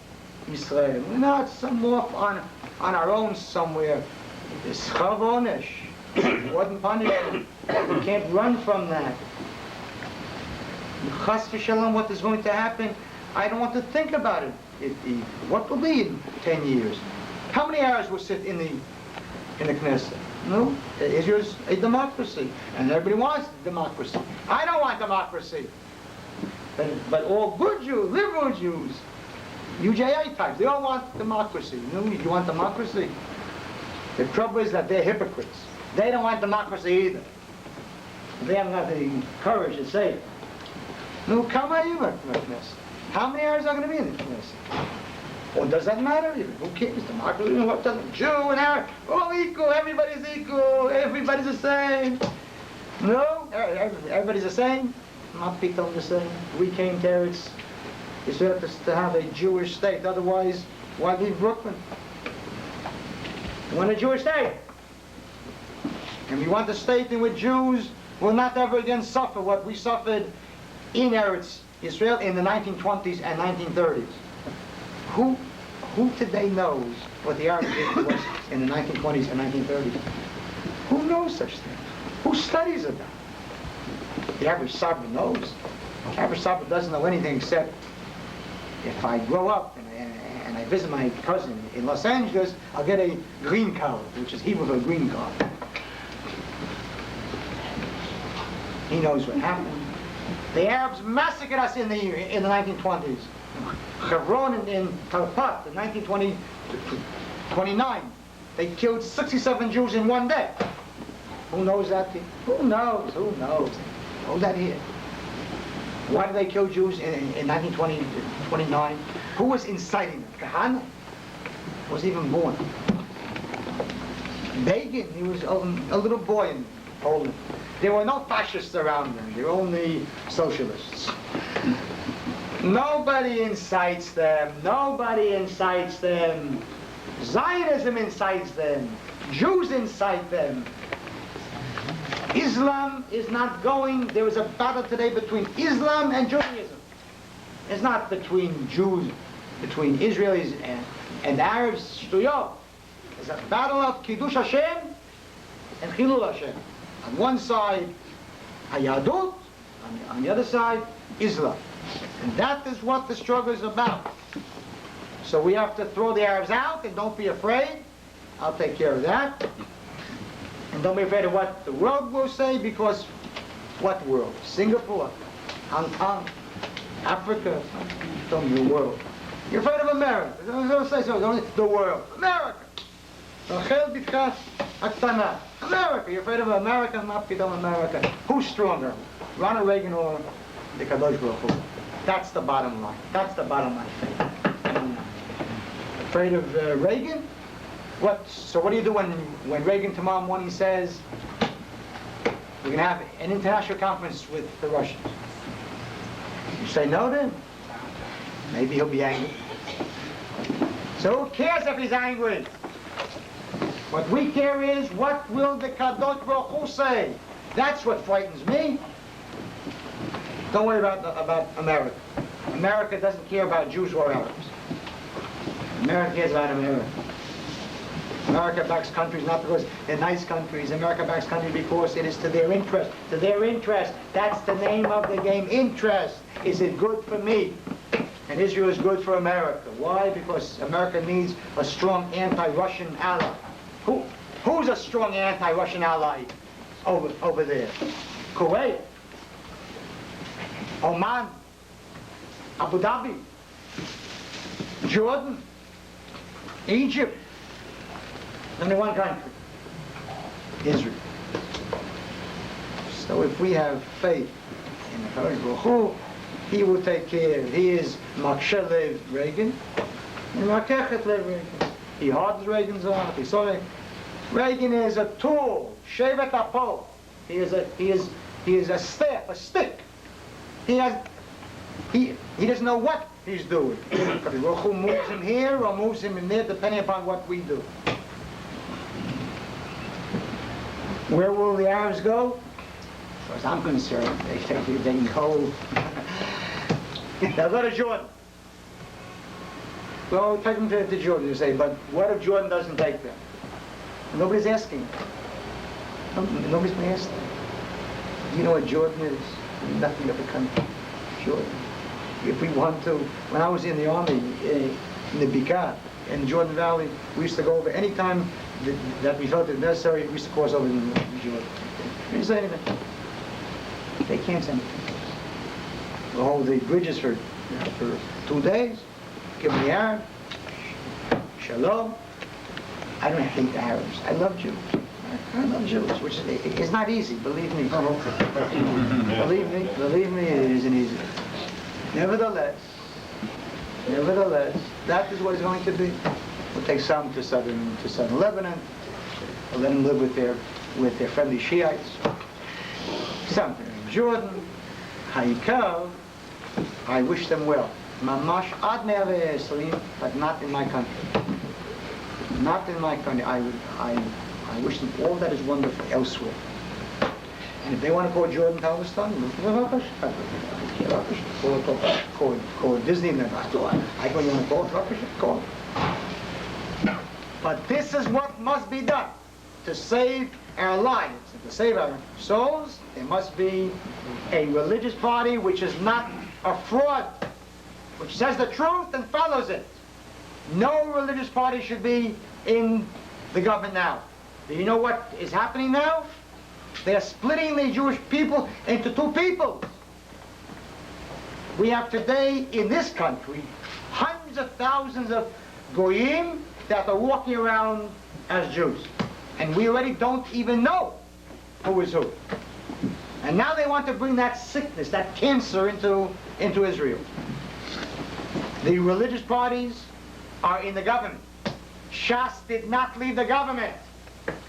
Yisrael. We're not some off on our own somewhere. It's chavonesh. Wasn't punishment. You can't run from that. Chas v'shalom, what is going to happen? I don't want to think about it. What will be in 10 years? How many Arabs will sit in the Knesset? No, Israel's a democracy, and everybody wants democracy. I don't want democracy. But all good Jews, liberal Jews, UJA types, they all want democracy. You want democracy? The trouble is that they're hypocrites. They don't want democracy either. They haven't got the courage to say it. No, come on, you Knesset. How many Arabs are going to be in the Knesset? Or does that matter even? Who cares? Democracy, what doesn't? Jew and Arab, all equal, everybody's equal, everybody's the same. No, everybody's the same. Not people the same. We came there, it's to have a Jewish state, otherwise, why leave Brooklyn? We want a Jewish state. And we want a state in which Jews will not ever again suffer what we suffered in Eretz Israel in the 1920s and 1930s. Who today knows what the Arabs did to us in the 1920s and 1930s? Who knows such things? Who studies about it? The average Sabra knows. The average Sabra doesn't know anything except if I grow up and I visit my cousin in Los Angeles, I'll get a green card, which is Hebrew for a green card. He knows what happened. The Arabs massacred us in the 1920s. Hebron in Talpat in 1929. they killed 67 Jews in one day. Who knows that? Who knows? Who knows? Hold that here. Why did they kill Jews in 1929? Who was inciting them? Kahane was even born. Begin, he was a little boy in Poland. There were no fascists around them. There were only socialists. Nobody incites them. Nobody incites them. Zionism incites them. Jews incite them. Islam is not going. There is a battle today between Islam and Judaism. It's not between Jews, between Israelis and Arabs. It's a battle of Kiddush Hashem and Chilul Hashem. On one side, Hayadut, on the other side, Islam. And that is what the struggle is about. So we have to throw the Arabs out, and don't be afraid. I'll take care of that. And don't be afraid of what the world will say, because what world? Singapore, Hong Kong, Africa, don't the world. You're afraid of America. Don't say so. The world. America. America. You're afraid of America, not America. Who's stronger? Ronald Reagan or the Kadosh Baruch Hu? That's the bottom line. That's the bottom line. Afraid of Reagan? So what do you do when Reagan tomorrow morning says we're going to have an international conference with the Russians? You say no then? Maybe he'll be angry. So who cares if he's angry? What we care is, what will the Kadosh Baruch Hu say? That's what frightens me. Don't worry about America. America doesn't care about Jews or Arabs. America cares about America. America backs countries not because they're nice countries. America backs countries because it is to their interest. To their interest. That's the name of the game. Interest. Is it good for me? And Israel is good for America. Why? Because America needs a strong anti-Russian ally. Who's a strong anti-Russian ally over there? Kuwait, Oman, Abu Dhabi, Jordan, Egypt. Only one country, Israel. So if we have faith in the Kadosh Baruch Hu, he will take care. He is Makshelev Reagan and Makechet Lev Reagan. He hardens Reagan's on. He saw it. Reagan is a tool. Shevet Apo. He is a staff, a stick. He doesn't know what he's doing. Kadosh Baruch Hu moves him here or moves him in there, depending upon what we do. Where will the Arabs go? As far as I'm concerned, they can go. They'll go to Jordan. Well, take them to Jordan, you say, but what if Jordan doesn't take them? Nobody's asking. Nobody's been asking. Do you know what Jordan is? Nothing of a country. Jordan. If we want to, when I was in the army in the Bikar, in Jordan Valley, we used to go over any time that we felt it necessary. We used to cross over in Jordan. They didn't say anything. They can't say anything. We'll hold the bridges for 2 days. Give them the Arab. Shalom. I don't hate the Arabs. I love Jews. I love Jews, which is not easy. Believe me. Believe me, it isn't easy. Nevertheless, that is what it's going to be. We'll take some to southern Lebanon. We'll let them live with their friendly Shiites. Some in Jordan. Haikal, I wish them well. Mamash ad me'aveh Islam, but not in my country. Not in my country. I wish them all that is wonderful elsewhere. And if they want to call Jordan Palestine, call Disneyland. I go, you want to call it Rabbis? Call it. But this is what must be done to save our lives, to save our souls. There must be a religious party which is not a fraud, which says the truth and follows it. No religious party should be in the government now. Do you know what is happening now? They're splitting the Jewish people into two peoples. We have today in this country hundreds of thousands of goyim that are walking around as Jews. And we already don't even know who is who. And now they want to bring that sickness, that cancer into Israel. The religious parties are in the government. Shas did not leave the government.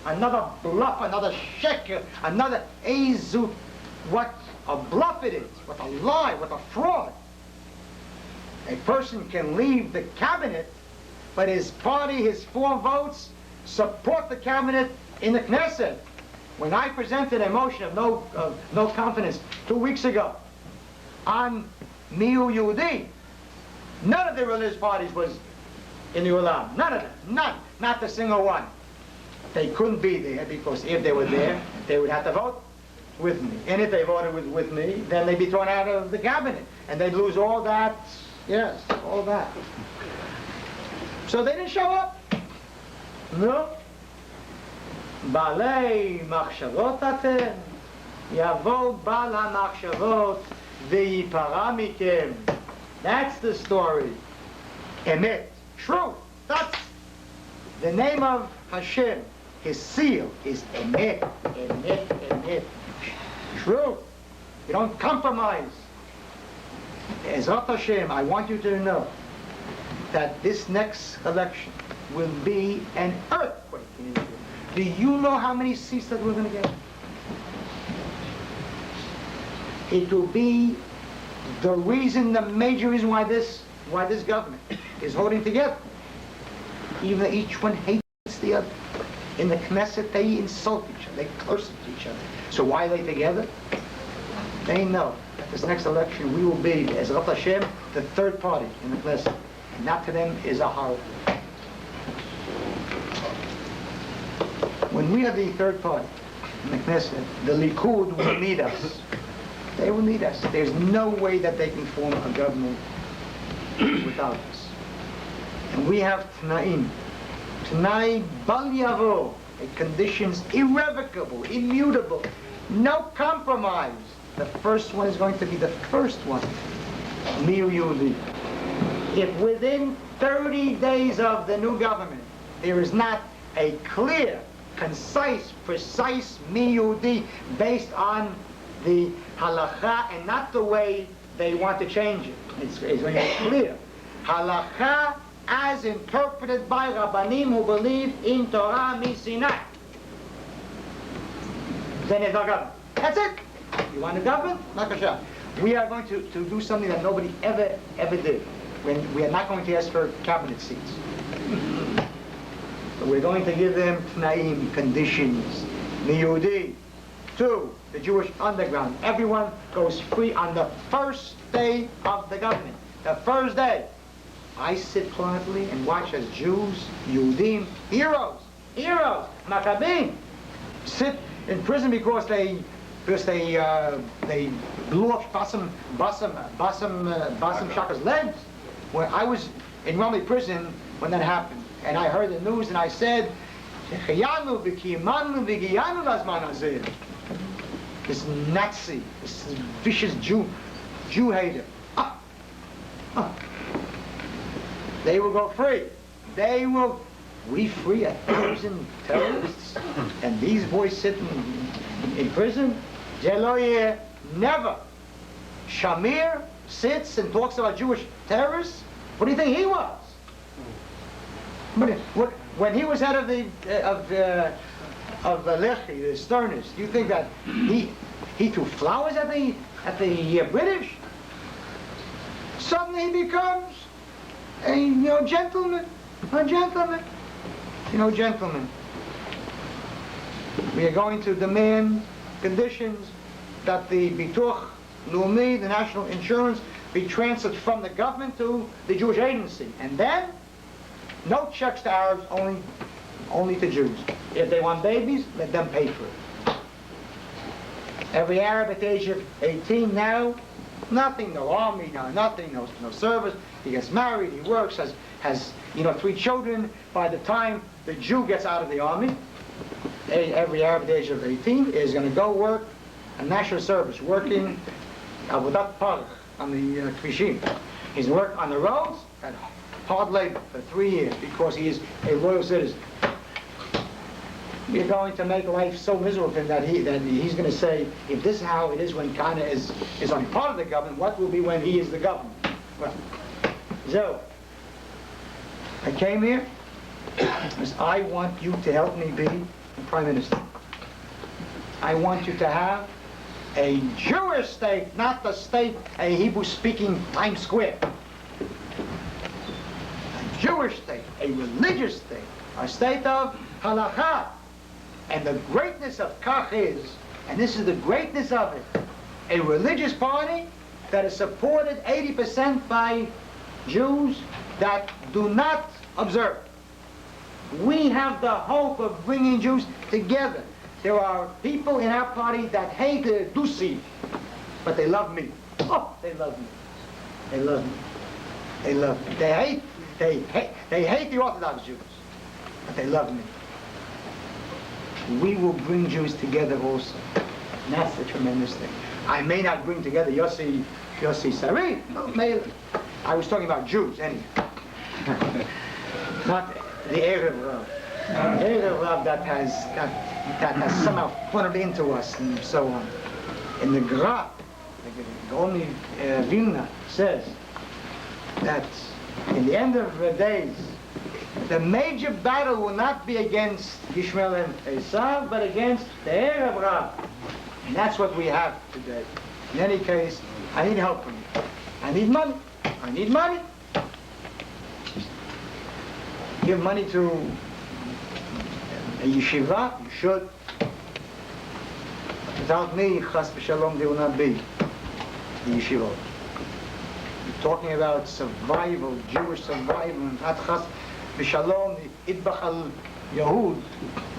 Another bluff, another sheker, another ezut. What a bluff it is, what a lie, what a fraud. A person can leave the cabinet, but his party, his 4 votes, support the cabinet in the Knesset. When I presented a motion of no confidence 2 weeks ago on Miu Yehudi, none of the religious parties was in the Ulam. None of them. None. Not a single one. They couldn't be there because if they were there, they would have to vote with me. And if they voted with me, then they'd be thrown out of the cabinet. And they'd lose all that, yes, all that. So they didn't show up. No. בעלי מחשבות אתם, יבוא בעל המחשבות וייפרע מכם. That's the story. Emet, truth. That's the name of Hashem. His seal is Emet, Emet, Emet. Truth. You don't compromise. Ezrat Hashem, I want you to know that this next election will be an earthquake in Israel. Do you know how many seats that we're going to get? It will be the major reason why this government is holding together. Even though each one hates the other. In the Knesset, they insult each other, they curse at each other. So why are they together? They know that this next election we will be, as Ezrat Hashem, the third party in the Knesset. And that to them is a horror. When we are the third party in the Knesset, the Likud will need us. They will need us. There's no way that they can form a government without us. And we have Tnaim. Tnai Bal Yavo, conditions irrevocable, immutable, no compromise. The first one is going to be the first one. Miu Yehudi. If within 30 days of the new government, there is not a clear, concise, precise Miu Yehudi based on the halakha and not the way they want to change it. It's going to be clear. Halakha as interpreted by Rabbanim who believe in Torah Sinai. Then it's not government. That's it. You want to govern? Nakasha. We are going to do something that nobody ever did. We are not going to ask for cabinet seats. But we're going to give them Tnaim, conditions. Miyudi. 2, the Jewish underground. Everyone goes free on the first day of the government. The first day. I sit quietly and watch as Jews, Yehudim, heroes, Maccabim, sit in prison because they blew up Bassam Shaka's legs. When I was in Raleigh prison when that happened, and I heard the news and I said, this Nazi, this vicious Jew hater. They will go free. We free 1,000 terrorists, and these boys sitting in prison? Never. Shamir sits and talks about Jewish terrorists? What do you think he was? When he was head of the Lechi, the sternest, do you think that he threw flowers at the British? Suddenly he becomes a gentleman. Gentlemen. We are going to demand conditions that the Bituch Leumi, the national insurance, be transferred from the government to the Jewish agency. And then, no checks to Arabs, only to Jews. If they want babies, let them pay for it. Every Arab at the age of 18 now, nothing, no army, nothing, no service. He gets married, he works, has 3 children. By the time the Jew gets out of the army, every Arab at the age of 18 is going to go work a national service, working without park on the Kvishim. He's going to work on the roads at hard labor for 3 years because he is a loyal citizen. we're going to make life so miserable for him that he's going to say, if this is how it is when Kahane is only part of the government, what will be when he is the government? Well, so, I came here because I want you to help me be the Prime Minister. I want you to have a Jewish state, not the state, a Hebrew-speaking Times Square. A Jewish state, a religious state, a state of Halakhic. And the greatness of Kach is, and this is the greatness of it, a religious party that is supported 80% by Jews that do not observe. We have the hope of bringing Jews together. There are people in our party that hate the Dusi, but they love me. Oh, they love me. They love me. They love me. They hate the Orthodox Jews, but they love me. We will bring Jews together also. And that's the tremendous thing. I may not bring together Yossi Sari. No, Meir. I was talking about Jews, anyway. Not the Erev Rav. The Erev Rav that has somehow funneled into us and so on. In the Gra, the only Vilna says that in the end of the days, the major battle will not be against Ishmael and Esav, but against the Erev Rav. And that's what we have today. In any case, I need help from you. I need money. I need money. Give money to a yeshiva, you should. Without me, chas v'shalom, there will not be the yeshiva. You're talking about survival, Jewish survival, and not chas v'shalom, the idbach al Yahud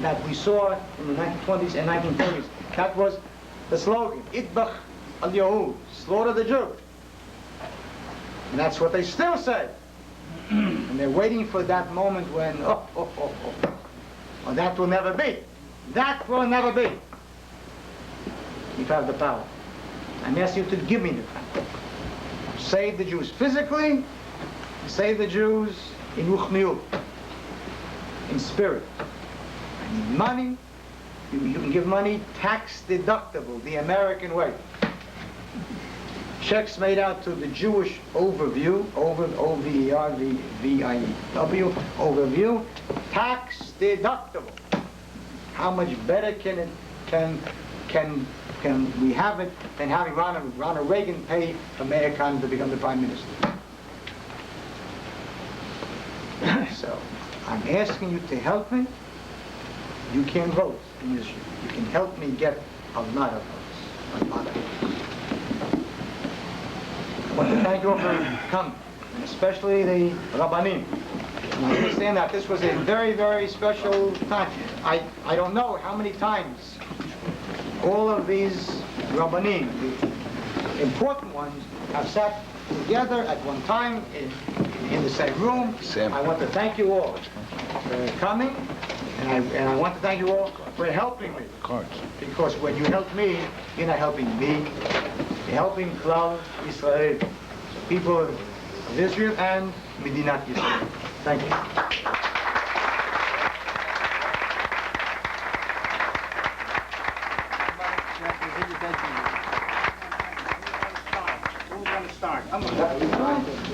that we saw in the 1920s and 1930s. That was the slogan, idbach al Yahud, slaughter the Jew. And that's what they still say. And they're waiting for that moment when, that will never be. That will never be. You have the power. I'm asking you to give me the power. Save the Jews physically, save the Jews in ruchniut, in spirit. I need money. You can give money tax deductible, the American way. Checks made out to the Jewish overview, O-V-E-R-V-I-W, overview, tax deductible. How much better can we have it than having Ronald Reagan pay for Meir Kahane to become the Prime Minister? So, I'm asking you to help me. You can vote in Israel. You can help me get a lot of votes. A lot of votes. I want to thank you all for coming, and especially the Rabbanim. And I understand that this was a very, very special time. I don't know how many times all of these Rabbanim, the important ones, have sat together at one time in the same room. I want to thank you all for coming, and I want to thank you all for helping me. Because when you help me, you're not helping me. You're helping Klal Israel, the people of Israel and Medinat Yisrael. Thank you.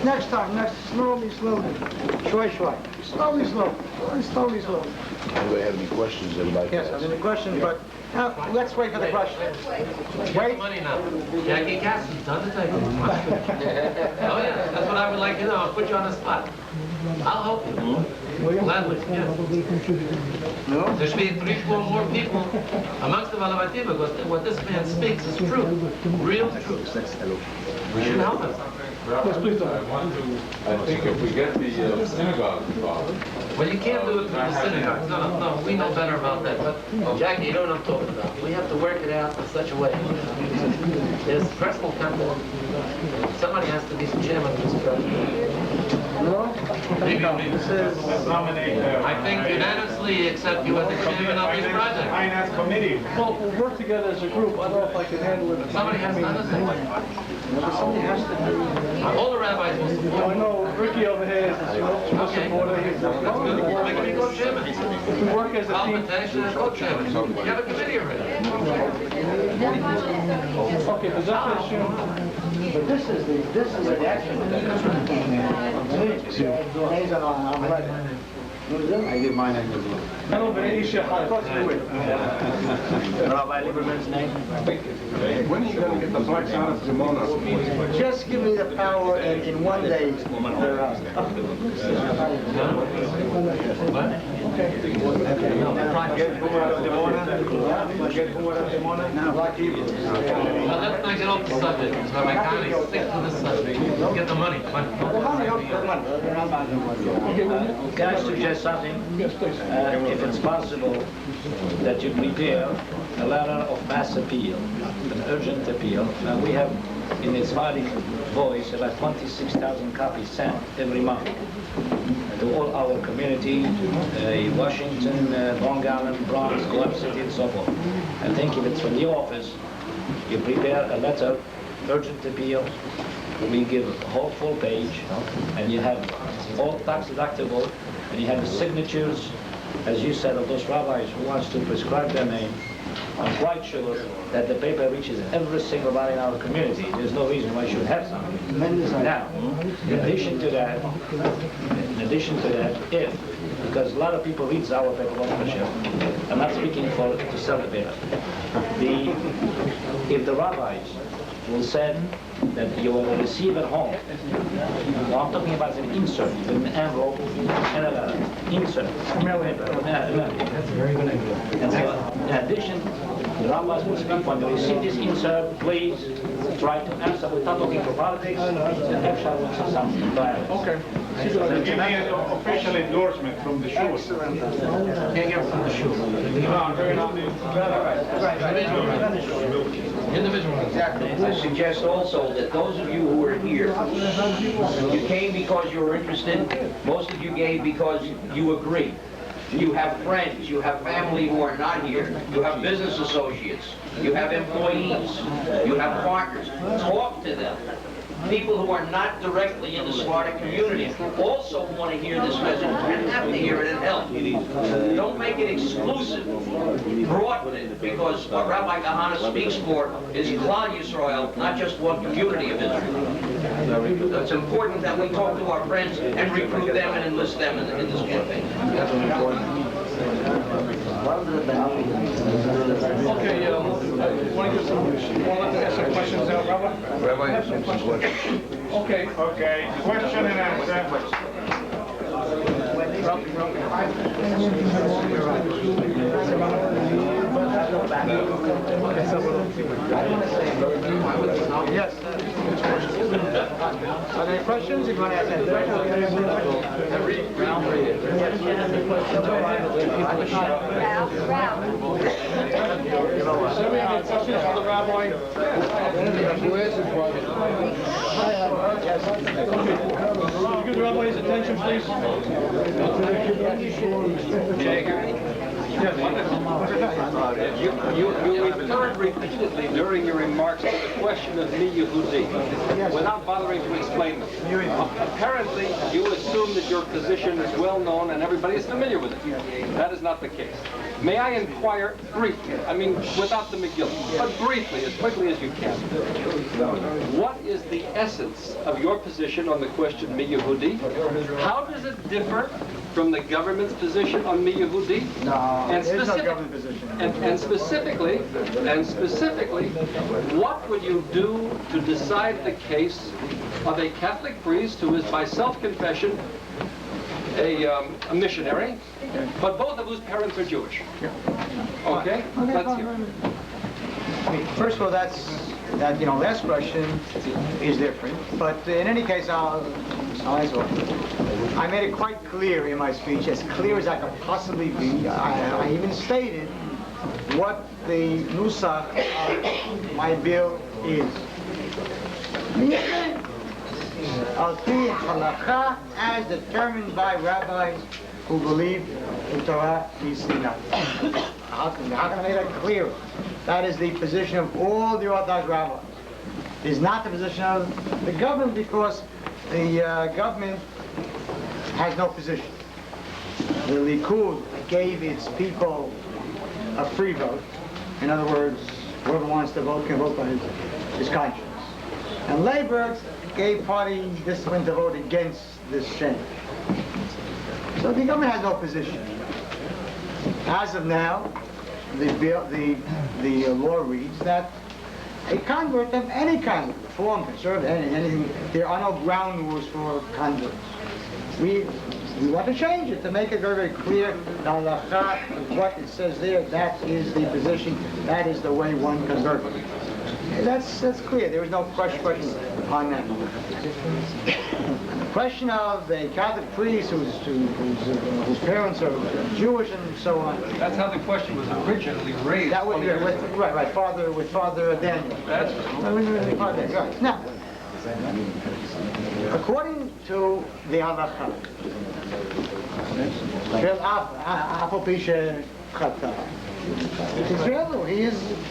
Next time, slowly. Shway. Slowly. Anybody have any questions they'd like to ask? Yes, any questions, but now, let's wait for the questions. Wait. Money now. Jackie Kassin, done the type of money. Oh yeah, that's what I would like to know. I'll put you on the spot. I'll help you. Gladly, yeah. No? There should be 3-4 more people amongst the Valavatim, because what this man speaks is true. Real truth. We should help him. Yes, please don't. I think if we get the synagogue involved. Well, you can't do it through the synagogue. No, we know better about that. But, Jackie, you know what I'm talking about. We have to work it out in such a way. There's personal contact. Somebody has to be the chairman of this president. No? I think unanimously, except you as the chairman of this project. Finance committee. Well, we'll work together as a group. I don't know if I can handle it. Somebody has to understand. Somebody has to do. All the rabbis will support. I know Ricky over here is a tremendous supporter. He's That's good. Make me co-chairman. If we work as a team. Compensation and co-chairman. You have a committee already. Okay, the definition. But this is the action. I'm ready. I give my name as well. Hello, Beneisha. Rabbi Leiberman's name. When are you going to get the blacks out of Pomona? Just give me the power and in one day. They're out. Let's not get off the subject. Rabbi Kahane, stick to the subject. Get the money. Can I suggest something? If it's possible, that you prepare a letter of mass appeal, an urgent appeal. We have in its Sephardic voice about 26,000 copies sent every month to all our community, Washington, Long Island, Bronx, Club City, and so forth. I think if it's from the office, you prepare a letter, urgent appeal. We give a whole full page, and you have all tax deductible, and you have the signatures, as you said, of those rabbis who wants to prescribe their name. I'm quite sure that the paper reaches every single body in our community. There's no reason why you should have something. Now, in addition to that, because a lot of people read our paper, I'm not speaking to sell the paper. If the rabbis will say that you will receive at home, what I'm talking about is an insert, an envelope, and a letter. Insert. That's very good. And so, in addition, the rabbis will speak when they receive this insert, please try to answer without looking for politics, and actually will say something. Okay. Give me an official endorsement from the shul. Can't get it from the shul. Individual. Exactly. I suggest also that those of you who are here, you came because you were interested. Most of you gave because you agree. You have friends, you have family who are not here. You have business associates. You have employees. You have partners. Talk to them. People who are not directly in the Sephardic community also want to hear this message and have to hear it and help. Don't make it exclusive. Broaden it, because what Rabbi Kahane speaks for is Klal Yisrael, not just one community of Israel. It's important that we talk to our friends and recruit them and enlist them in this campaign. Okay, want to ask some questions now, Rabbi? Rabbi has some questions. Okay. Okay, question and answer. Yes. Are there questions? If you want to ask any questions? So we have questions for the rabbi. Give the rabbi his attention, please. You referred repeatedly during your remarks to the question of Mi Yehudi, without bothering to explain them. Apparently, you assume that your position is well known and everybody is familiar with it. That is not the case. May I inquire briefly, I mean without the Megillah, but briefly, as quickly as you can. What is the essence of your position on the question Mi Yehudi? How does it differ from the government's position on Mi Yehudi? No, And there's no specific- government position. And specifically, what would you do to decide the case of a Catholic priest who is by self-confession a missionary, but both of whose parents are Jewish? Okay? Let's hear it. First of all, that last question is different. But in any case, I'll answer it. I made it quite clear in my speech, as clear as I could possibly be. I even stated what the nusach of my bill is. Al-Pi Halakha, as determined by rabbis who believe in Torah is enough. how can I make that clear? That is the position of all the Orthodox rabbis. It is not the position of the government, because the government has no position. The Likud gave its people a free vote. In other words, whoever wants to vote can vote by his conscience. And Labor gave party discipline to vote against this change. So the government has no position. As of now, the law reads that a convert of any kind, Reform, Conservative, anything, there are no ground rules for converts. We want to change it to make it very, very clear. The halakha, what it says there, that is the position, that is the way one converts. That's clear. There is no question on that. The question of a Catholic priest whose parents are Jewish and so on. That's how the question was originally raised. That was right. With Father Daniel. That's right. Now, according to the halakha,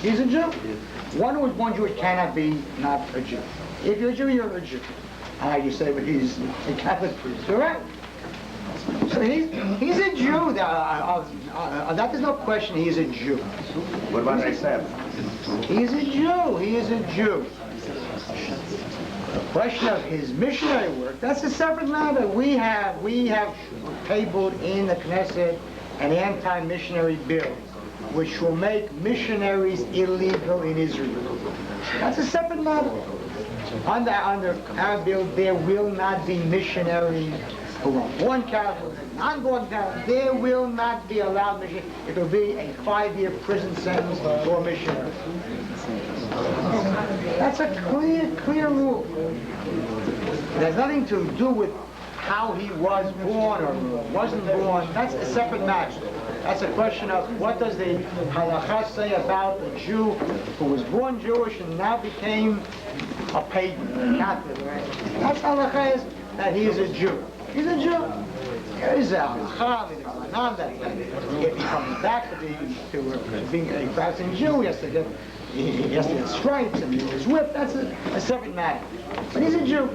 he's a Jew. One who is born Jewish cannot be not a Jew. If you're a Jew, you're a Jew. You say, but he's a Catholic priest. You're right. So he's a Jew. That is no question. He's a Jew. What about Asaph? He's a Jew. He is a Jew. The question of his missionary work, that's a separate matter. We have tabled in the Knesset an anti-missionary bill which will make missionaries illegal in Israel. That's a separate matter. Under our bill, there will not be missionaries who are born Catholic, non-born Catholic. There will not be allowed missionaries. It will be a 5-year prison sentence for missionaries. That's a clear rule. It has nothing to do with how he was born or wasn't born. That's a separate matter. That's a question of what does the halakha say about a Jew who was born Jewish and now became a pagan, a Catholic, right? That's halakha is that he is a Jew. He's a Jew. There is a halakha, that if he comes back to being a practicing Jew, he has to get stripes and he's whipped. That's a separate matter. But he's a Jew.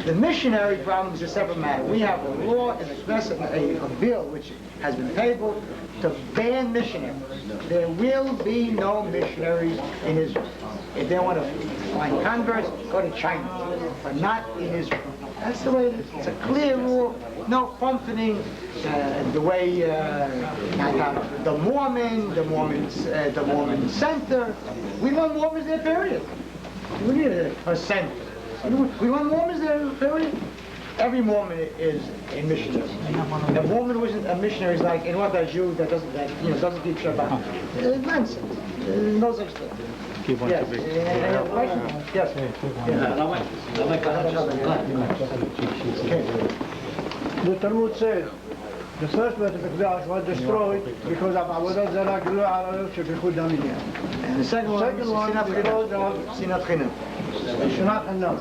The missionary problem is a separate matter. We have a law in the Knesset, a bill which has been tabled to ban missionaries. There will be no missionaries in Israel. If they want to find converts, go to China, but not in Israel. That's the way it is. It's a clear rule. No functioning the way the Mormon Center. We want Mormons there, period. We need a center. We want Mormons there, period. Every Mormon is a missionary. A Mormon who isn't a missionary is like an Orthodox Jew that doesn't keep Shabbat. It's nonsense. There's no such thing. Yes. Any other questions? Yes. The Talmud says the first Beit HaMikdash was destroyed because of Avodat Zarah Gilui Arayot Shebichud HaMinyan. And the second one because of Sinat Chinam. Sinat Hanam.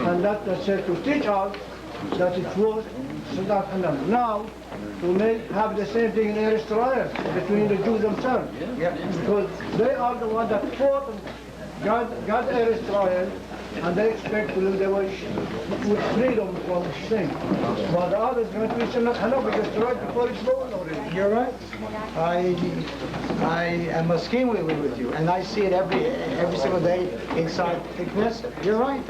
And that said to teach us that it was Sinat Hanam. Now, to have the same thing in Israel between the Jews themselves. Yeah. Because they are the ones that fought God Israel, and they expect to live their way with freedom from sin. But the others going to be Sinat Hanam because it's right before it's born already. You're right. I am masking with you, and I see it every single day inside the Knesset. You're right.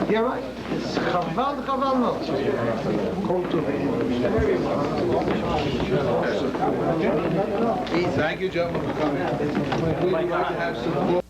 You're right. It's chaval no. Thank you, gentlemen, for coming. We'd like to have some more.